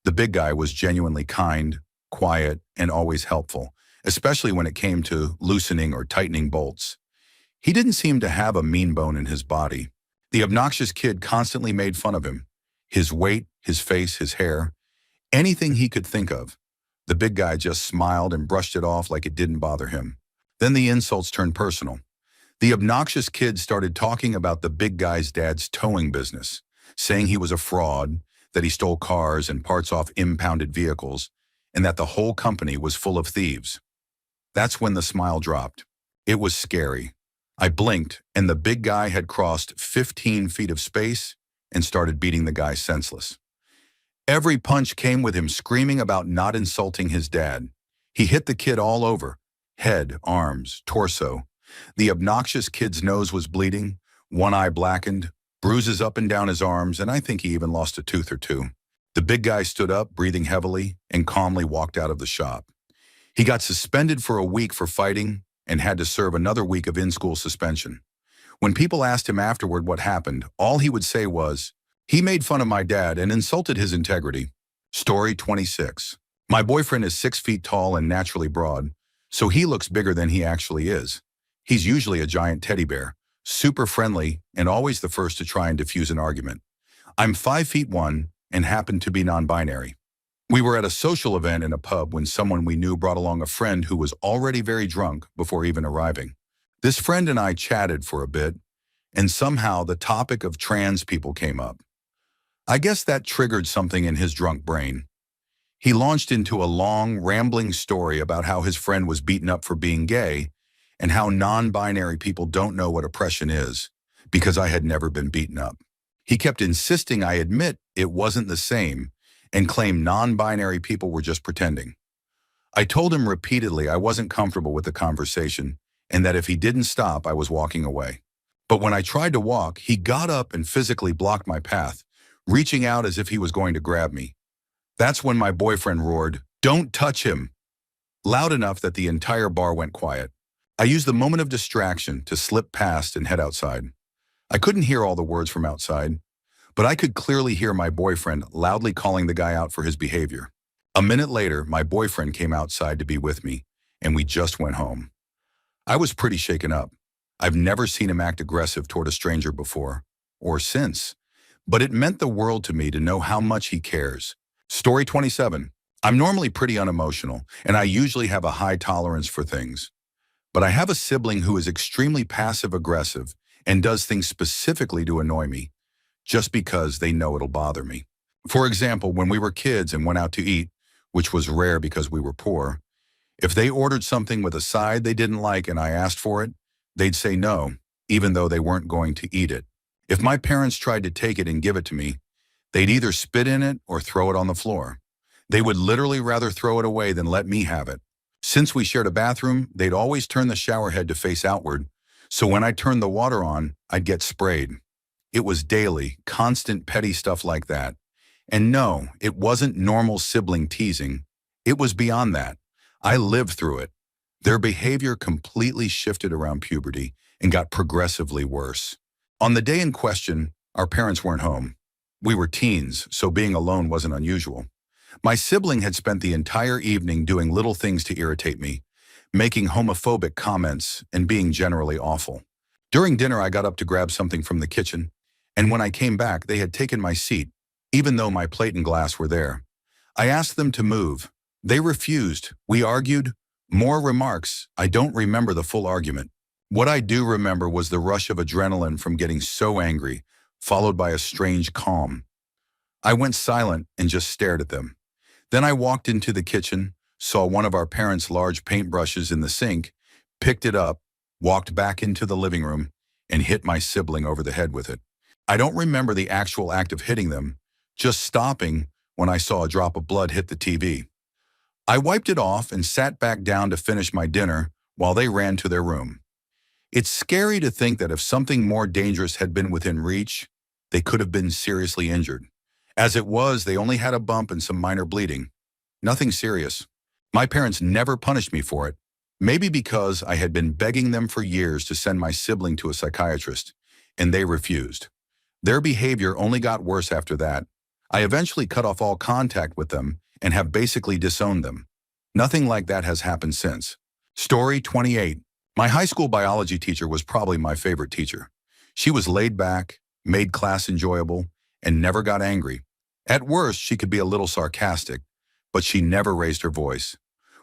The big guy was genuinely kind, quiet, and always helpful, especially when it came to loosening or tightening bolts. He didn't seem to have a mean bone in his body. The obnoxious kid constantly made fun of him. His weight, his face, his hair, anything he could think of. The big guy just smiled and brushed it off like it didn't bother him. Then the insults turned personal. The obnoxious kid started talking about the big guy's dad's towing business, saying he was a fraud, that he stole cars and parts off impounded vehicles, and that the whole company was full of thieves. That's when the smile dropped. It was scary. I blinked, and the big guy had crossed 15 feet of space and started beating the guy senseless. Every punch came with him screaming about not insulting his dad. He hit the kid all over, head, arms, torso. The obnoxious kid's nose was bleeding, one eye blackened, bruises up and down his arms, and I think he even lost a tooth or two. The big guy stood up, breathing heavily, and calmly walked out of the shop. He got suspended for a week for fighting and had to serve another week of in-school suspension. When people asked him afterward what happened, all he would say was, "He made fun of my dad and insulted his integrity." Story 26. My boyfriend is 6 feet tall and naturally broad, so he looks bigger than he actually is. He's usually a giant teddy bear, super friendly, and always the first to try and diffuse an argument. I'm 5'1" and happen to be non-binary. We were at a social event in a pub when someone we knew brought along a friend who was already very drunk before even arriving. This friend and I chatted for a bit, and somehow the topic of trans people came up. I guess that triggered something in his drunk brain. He launched into a long, rambling story about how his friend was beaten up for being gay and how non-binary people don't know what oppression is, because I had never been beaten up. He kept insisting I admit it wasn't the same and claimed non-binary people were just pretending. I told him repeatedly I wasn't comfortable with the conversation and that if he didn't stop, I was walking away. But when I tried to walk, he got up and physically blocked my path, reaching out as if he was going to grab me. That's when my boyfriend roared, "Don't touch him!" loud enough that the entire bar went quiet. I used the moment of distraction to slip past and head outside. I couldn't hear all the words from outside, but I could clearly hear my boyfriend loudly calling the guy out for his behavior. A minute later, my boyfriend came outside to be with me, and we just went home. I was pretty shaken up. I've never seen him act aggressive toward a stranger before, or since, but it meant the world to me to know how much he cares. Story 27. I'm normally pretty unemotional, and I usually have a high tolerance for things. But I have a sibling who is extremely passive-aggressive and does things specifically to annoy me, just because they know it'll bother me. For example, when we were kids and went out to eat, which was rare because we were poor, if they ordered something with a side they didn't like and I asked for it, they'd say no, even though they weren't going to eat it. If my parents tried to take it and give it to me, they'd either spit in it or throw it on the floor. They would literally rather throw it away than let me have it. Since we shared a bathroom, they'd always turn the shower head to face outward, so when I turned the water on, I'd get sprayed. It was daily, constant petty stuff like that. And no, it wasn't normal sibling teasing. It was beyond that. I lived through it. Their behavior completely shifted around puberty and got progressively worse. On the day in question, our parents weren't home. We were teens, so being alone wasn't unusual. My sibling had spent the entire evening doing little things to irritate me, making homophobic comments and being generally awful. During dinner, I got up to grab something from the kitchen, and when I came back, they had taken my seat, even though my plate and glass were there. I asked them to move. They refused. We argued. More remarks. I don't remember the full argument. What I do remember was the rush of adrenaline from getting so angry, followed by a strange calm. I went silent and just stared at them. Then I walked into the kitchen, saw one of our parents' large paintbrushes in the sink, picked it up, walked back into the living room, and hit my sibling over the head with it. I don't remember the actual act of hitting them, just stopping when I saw a drop of blood hit the TV. I wiped it off and sat back down to finish my dinner while they ran to their room. It's scary to think that if something more dangerous had been within reach, they could have been seriously injured. As it was, they only had a bump and some minor bleeding. Nothing serious. My parents never punished me for it, maybe because I had been begging them for years to send my sibling to a psychiatrist, and they refused. Their behavior only got worse after that. I eventually cut off all contact with them and have basically disowned them. Nothing like that has happened since. Story 28. My high school biology teacher was probably my favorite teacher. She was laid back, made class enjoyable, and never got angry. At worst, she could be a little sarcastic, but she never raised her voice.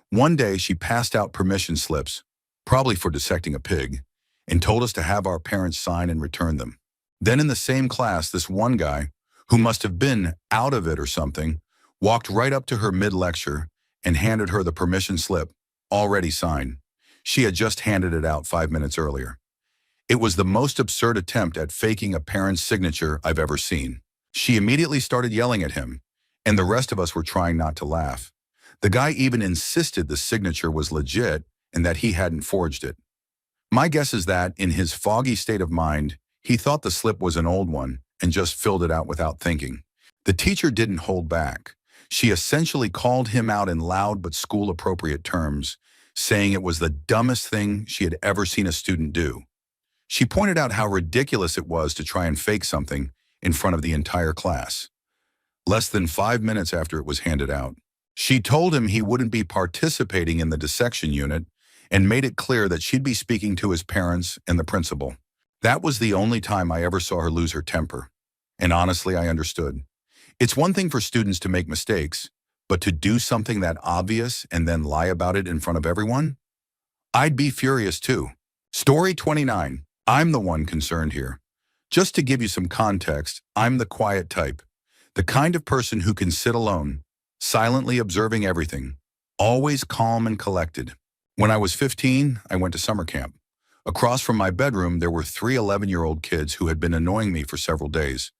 One day, she passed out permission slips, probably for dissecting a pig, and told us to have our parents sign and return them. Then in the same class, this one guy, who must have been out of it or something, walked right up to her mid-lecture and handed her the permission slip, already signed. She had just handed it out 5 minutes earlier. It was the most absurd attempt at faking a parent's signature I've ever seen. She immediately started yelling at him, and the rest of us were trying not to laugh. The guy even insisted the signature was legit and that he hadn't forged it. My guess is that, in his foggy state of mind, he thought the slip was an old one and just filled it out without thinking. The teacher didn't hold back. She essentially called him out in loud but school-appropriate terms, saying it was the dumbest thing she had ever seen a student do. She pointed out how ridiculous it was to try and fake something in front of the entire class. Less than 5 minutes after it was handed out, she told him he wouldn't be participating in the dissection unit and made it clear that she'd be speaking to his parents and the principal. That was the only time I ever saw her lose her temper. And honestly, I understood. It's one thing for students to make mistakes, but to do something that obvious and then lie about it in front of everyone? I'd be furious too. Story 29. I'm the one concerned here. Just to give you some context, I'm the quiet type, the kind of person who can sit alone, silently observing everything, always calm and collected. When I was 15, I went to summer camp. Across from my bedroom, there were 3 11-year-old kids who had been annoying me for several days.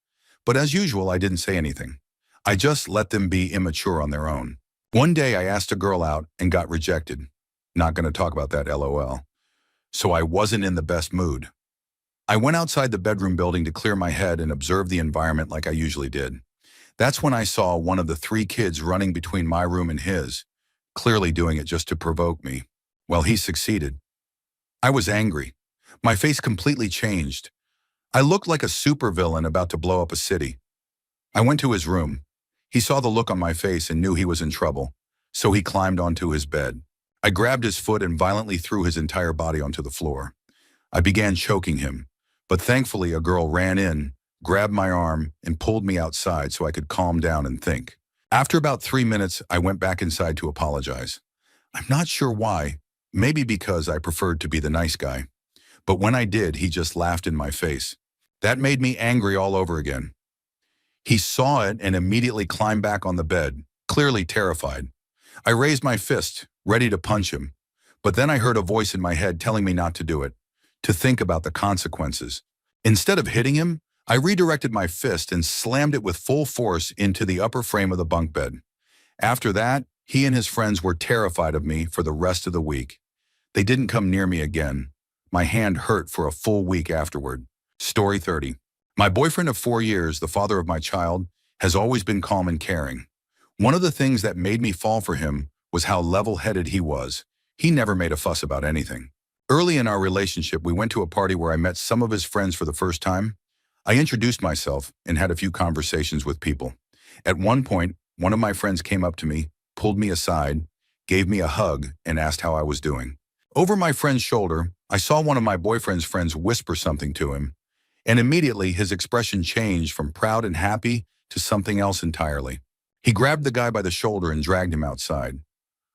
But as usual, I didn't say anything. I just let them be immature on their own. One day, I asked a girl out and got rejected. Not going to talk about that, LOL. So I wasn't in the best mood. I went outside the bedroom building to clear my head and observe the environment like I usually did. That's when I saw one of the 3 kids running between my room and his, clearly doing it just to provoke me. Well, he succeeded. I was angry. My face completely changed. I looked like a supervillain about to blow up a city. I went to his room. He saw the look on my face and knew he was in trouble, so he climbed onto his bed. I grabbed his foot and violently threw his entire body onto the floor. I began choking him, but thankfully a girl ran in, grabbed my arm, and pulled me outside so I could calm down and think. After about 3 minutes, I went back inside to apologize. I'm not sure why, maybe because I preferred to be the nice guy. But when I did, he just laughed in my face. That made me angry all over again. He saw it and immediately climbed back on the bed, clearly terrified. I raised my fist, ready to punch him, but then I heard a voice in my head telling me not to do it, to think about the consequences. Instead of hitting him, I redirected my fist and slammed it with full force into the upper frame of the bunk bed. After that, he and his friends were terrified of me for the rest of the week. They didn't come near me again. My hand hurt for a full week afterward. Story 30. My boyfriend of 4 years, the father of my child, has always been calm and caring. One of the things that made me fall for him was how level-headed he was. He never made a fuss about anything. Early in our relationship, we went to a party where I met some of his friends for the first time. I introduced myself and had a few conversations with people. At one point, one of my friends came up to me, pulled me aside, gave me a hug, and asked how I was doing. Over my friend's shoulder, I saw one of my boyfriend's friends whisper something to him, and immediately his expression changed from proud and happy to something else entirely. He grabbed the guy by the shoulder and dragged him outside.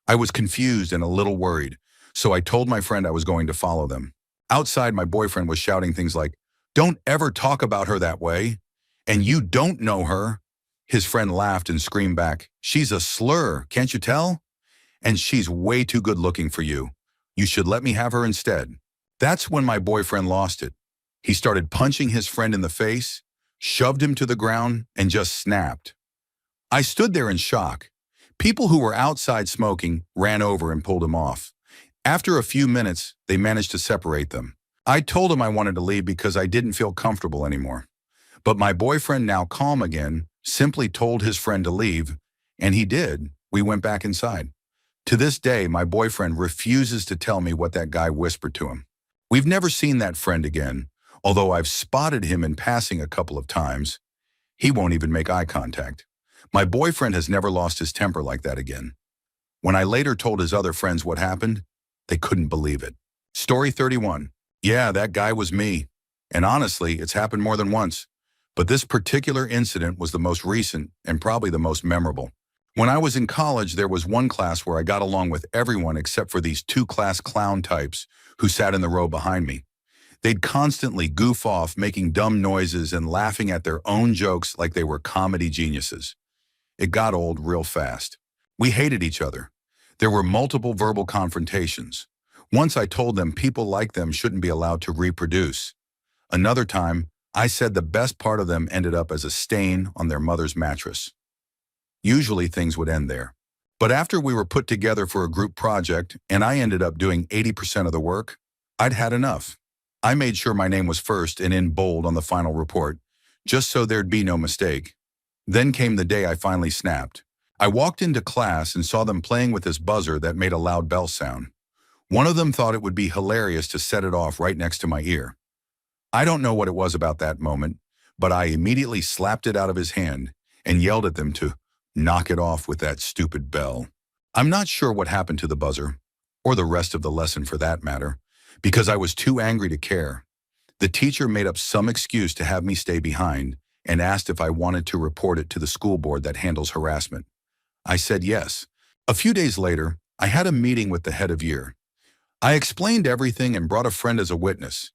I was confused and a little worried, so I told my friend I was going to follow them. Outside, my boyfriend was shouting things like, "Don't ever talk about her that way," and "You don't know her." His friend laughed and screamed back, "She's a slur, can't you tell? And she's way too good looking for you. You should let me have her instead." That's when my boyfriend lost it. He started punching his friend in the face, shoved him to the ground, and just snapped. I stood there in shock. People who were outside smoking ran over and pulled him off. After a few minutes, they managed to separate them. I told him I wanted to leave because I didn't feel comfortable anymore. But my boyfriend, now calm again, simply told his friend to leave, and he did. We went back inside. To this day, my boyfriend refuses to tell me what that guy whispered to him. We've never seen that friend again, although I've spotted him in passing a couple of times. He won't even make eye contact. My boyfriend has never lost his temper like that again. When I later told his other friends what happened, they couldn't believe it. Story 31. Yeah, that guy was me. And honestly, it's happened more than once. But this particular incident was the most recent and probably the most memorable. When I was in college, there was one class where I got along with everyone except for these two class clown types who sat in the row behind me. They'd constantly goof off, making dumb noises and laughing at their own jokes like they were comedy geniuses. It got old real fast. We hated each other. There were multiple verbal confrontations. Once I told them people like them shouldn't be allowed to reproduce. Another time, I said the best part of them ended up as a stain on their mother's mattress. Usually things would end there. But after we were put together for a group project and I ended up doing 80% of the work, I'd had enough. I made sure my name was first and in bold on the final report, just so there'd be no mistake. Then came the day I finally snapped. I walked into class and saw them playing with this buzzer that made a loud bell sound. One of them thought it would be hilarious to set it off right next to my ear. I don't know what it was about that moment, but I immediately slapped it out of his hand and yelled at them to knock it off with that stupid bell. I'm not sure what happened to the buzzer, or the rest of the lesson for that matter, because I was too angry to care. The teacher made up some excuse to have me stay behind and asked if I wanted to report it to the school board that handles harassment. I said yes. A few days later, I had a meeting with the head of year. I explained everything and brought a friend as a witness.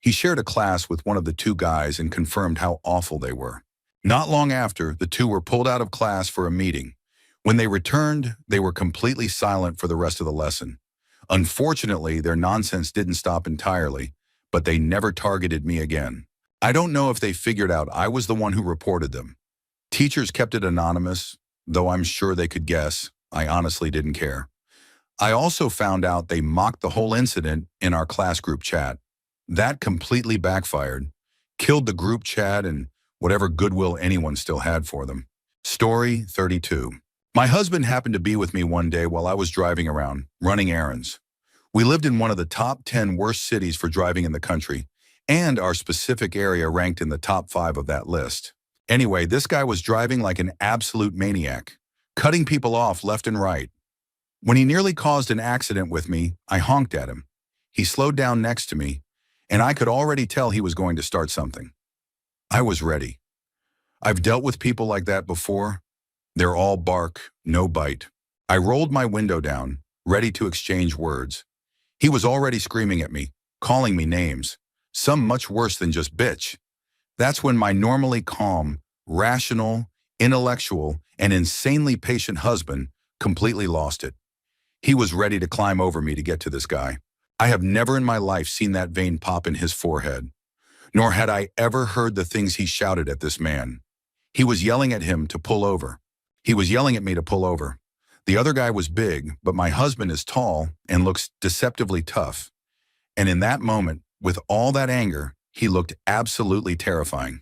He shared a class with one of the two guys and confirmed how awful they were. Not long after, the two were pulled out of class for a meeting. When they returned, they were completely silent for the rest of the lesson. Unfortunately, their nonsense didn't stop entirely, but they never targeted me again. I don't know if they figured out I was the one who reported them. Teachers kept it anonymous, though I'm sure they could guess. I honestly didn't care. I also found out they mocked the whole incident in our class group chat. That completely backfired, killed the group chat and whatever goodwill anyone still had for them. Story 32. My husband happened to be with me one day while I was driving around, running errands. We lived in one of the top 10 worst cities for driving in the country, and our specific area ranked in the top 5 of that list. Anyway, this guy was driving like an absolute maniac, cutting people off left and right. When he nearly caused an accident with me, I honked at him. He slowed down next to me, and I could already tell he was going to start something. I was ready. I've dealt with people like that before. They're all bark, no bite. I rolled my window down, ready to exchange words. He was already screaming at me, calling me names, some much worse than just bitch. That's when my normally calm, rational, intellectual, and insanely patient husband completely lost it. He was ready to climb over me to get to this guy. I have never in my life seen that vein pop in his forehead, nor had I ever heard the things he shouted at this man. He was yelling at him to pull over. He was yelling at me to pull over. The other guy was big, but my husband is tall and looks deceptively tough. And in that moment, with all that anger, he looked absolutely terrifying.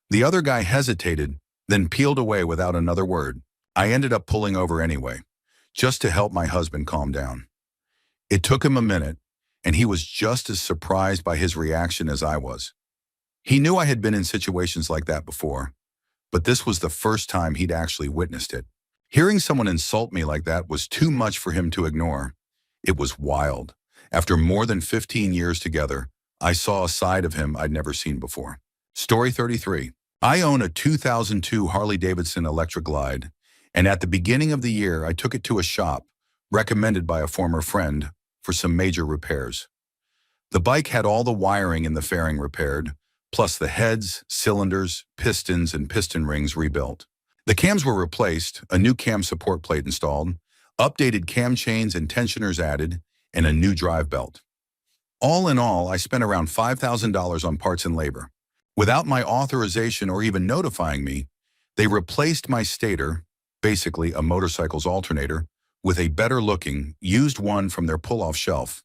The other guy hesitated, then peeled away without another word. I ended up pulling over anyway. just to help my husband calm down. It took him a minute, and he was just as surprised by his reaction as I was. He knew I had been in situations like that before, but this was the first time he'd actually witnessed it. Hearing someone insult me like that was too much for him to ignore. It was wild. After more than 15 years together, I saw a side of him I'd never seen before. Story 33. I own a 2002 Harley-Davidson Electric Glide, and at the beginning of the year, I took it to a shop, recommended by a former friend, for some major repairs. The bike had all the wiring in the fairing repaired, plus the heads, cylinders, pistons, and piston rings rebuilt. The cams were replaced, a new cam support plate installed, updated cam chains and tensioners added, and a new drive belt. All in all, I spent around $5,000 on parts and labor. Without my authorization or even notifying me, they replaced my stator, basically a motorcycle's alternator, with a better-looking, used one from their pull-off shelf,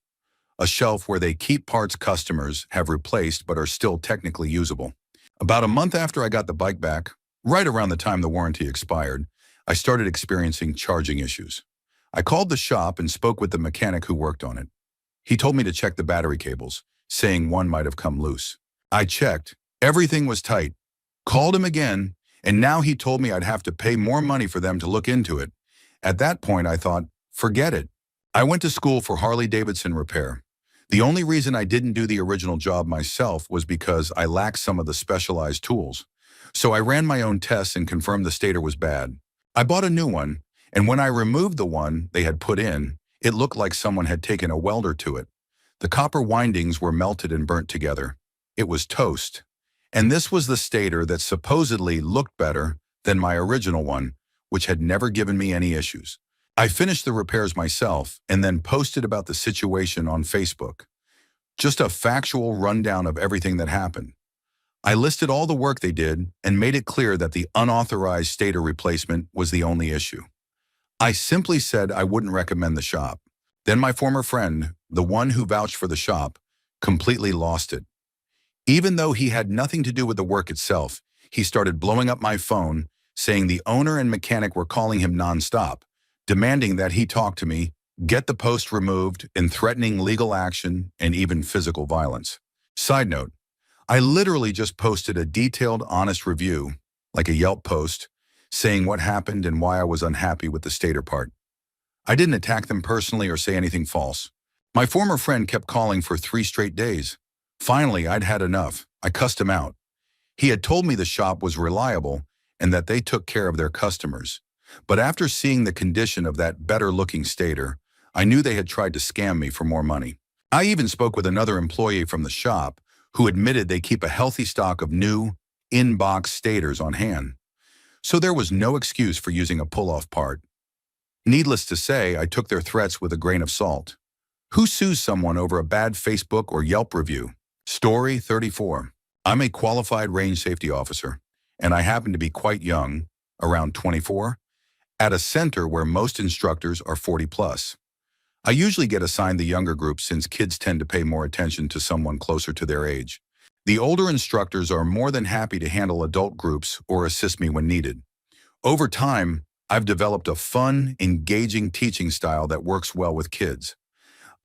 a shelf where they keep parts customers have replaced but are still technically usable. About a month after I got the bike back, right around the time the warranty expired, I started experiencing charging issues. I called the shop and spoke with the mechanic who worked on it. He told me to check the battery cables, saying one might have come loose. I checked. Everything was tight. Called him again, and now he told me I'd have to pay more money for them to look into it. At that point, I thought, forget it. I went to school for Harley-Davidson repair. The only reason I didn't do the original job myself was because I lacked some of the specialized tools. So I ran my own tests and confirmed the stator was bad. I bought a new one, and when I removed the one they had put in, it looked like someone had taken a welder to it. The copper windings were melted and burnt together. It was toast. And this was the stator that supposedly looked better than my original one, which had never given me any issues. I finished the repairs myself and then posted about the situation on Facebook. Just a factual rundown of everything that happened. I listed all the work they did and made it clear that the unauthorized stator replacement was the only issue. I simply said I wouldn't recommend the shop. Then my former friend, the one who vouched for the shop, completely lost it. Even though he had nothing to do with the work itself, he started blowing up my phone, saying the owner and mechanic were calling him nonstop, demanding that he talk to me, get the post removed, and threatening legal action and even physical violence. Side note, I literally just posted a detailed, honest review, like a Yelp post, saying what happened and why I was unhappy with the stator part. I didn't attack them personally or say anything false. My former friend kept calling for 3 straight days. Finally, I'd had enough. I cussed him out. He had told me the shop was reliable and that they took care of their customers. But after seeing the condition of that better-looking stator, I knew they had tried to scam me for more money. I even spoke with another employee from the shop who admitted they keep a healthy stock of new, in-box stators on hand. So there was no excuse for using a pull-off part. Needless to say, I took their threats with a grain of salt. Who sues someone over a bad Facebook or Yelp review? Story 34. I'm a qualified range safety officer, and I happen to be quite young, around 24, at a center where most instructors are 40 plus. I usually get assigned the younger group since kids tend to pay more attention to someone closer to their age. The older instructors are more than happy to handle adult groups or assist me when needed. Over time, I've developed a fun, engaging teaching style that works well with kids.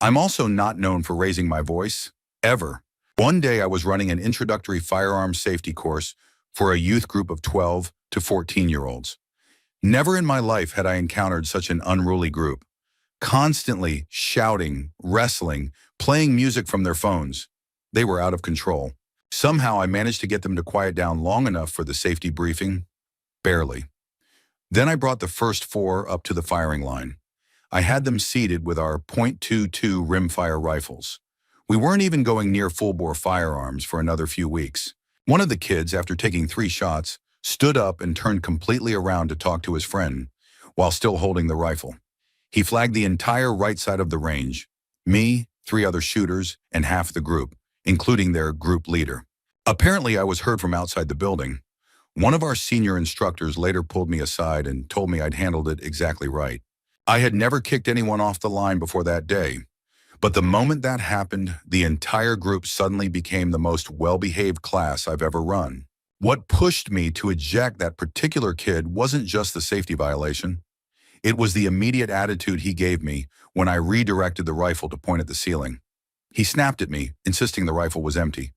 I'm also not known for raising my voice, ever. One day I was running an introductory firearms safety course for a youth group of 12 to 14-year-olds. Never in my life had I encountered such an unruly group, constantly shouting, wrestling, playing music from their phones. They were out of control. Somehow I managed to get them to quiet down long enough for the safety briefing. Barely. Then I brought the first 4 up to the firing line. I had them seated with our .22 rimfire rifles. We weren't even going near full-bore firearms for another few weeks. One of the kids, after taking 3 shots, stood up and turned completely around to talk to his friend, while still holding the rifle. He flagged the entire right side of the range, me, 3 other shooters, and half the group, including their group leader. Apparently, I was heard from outside the building. One of our senior instructors later pulled me aside and told me I'd handled it exactly right. I had never kicked anyone off the line before that day. But the moment that happened, the entire group suddenly became the most well-behaved class I've ever run. What pushed me to eject that particular kid wasn't just the safety violation. It was the immediate attitude he gave me when I redirected the rifle to point at the ceiling. He snapped at me, insisting the rifle was empty.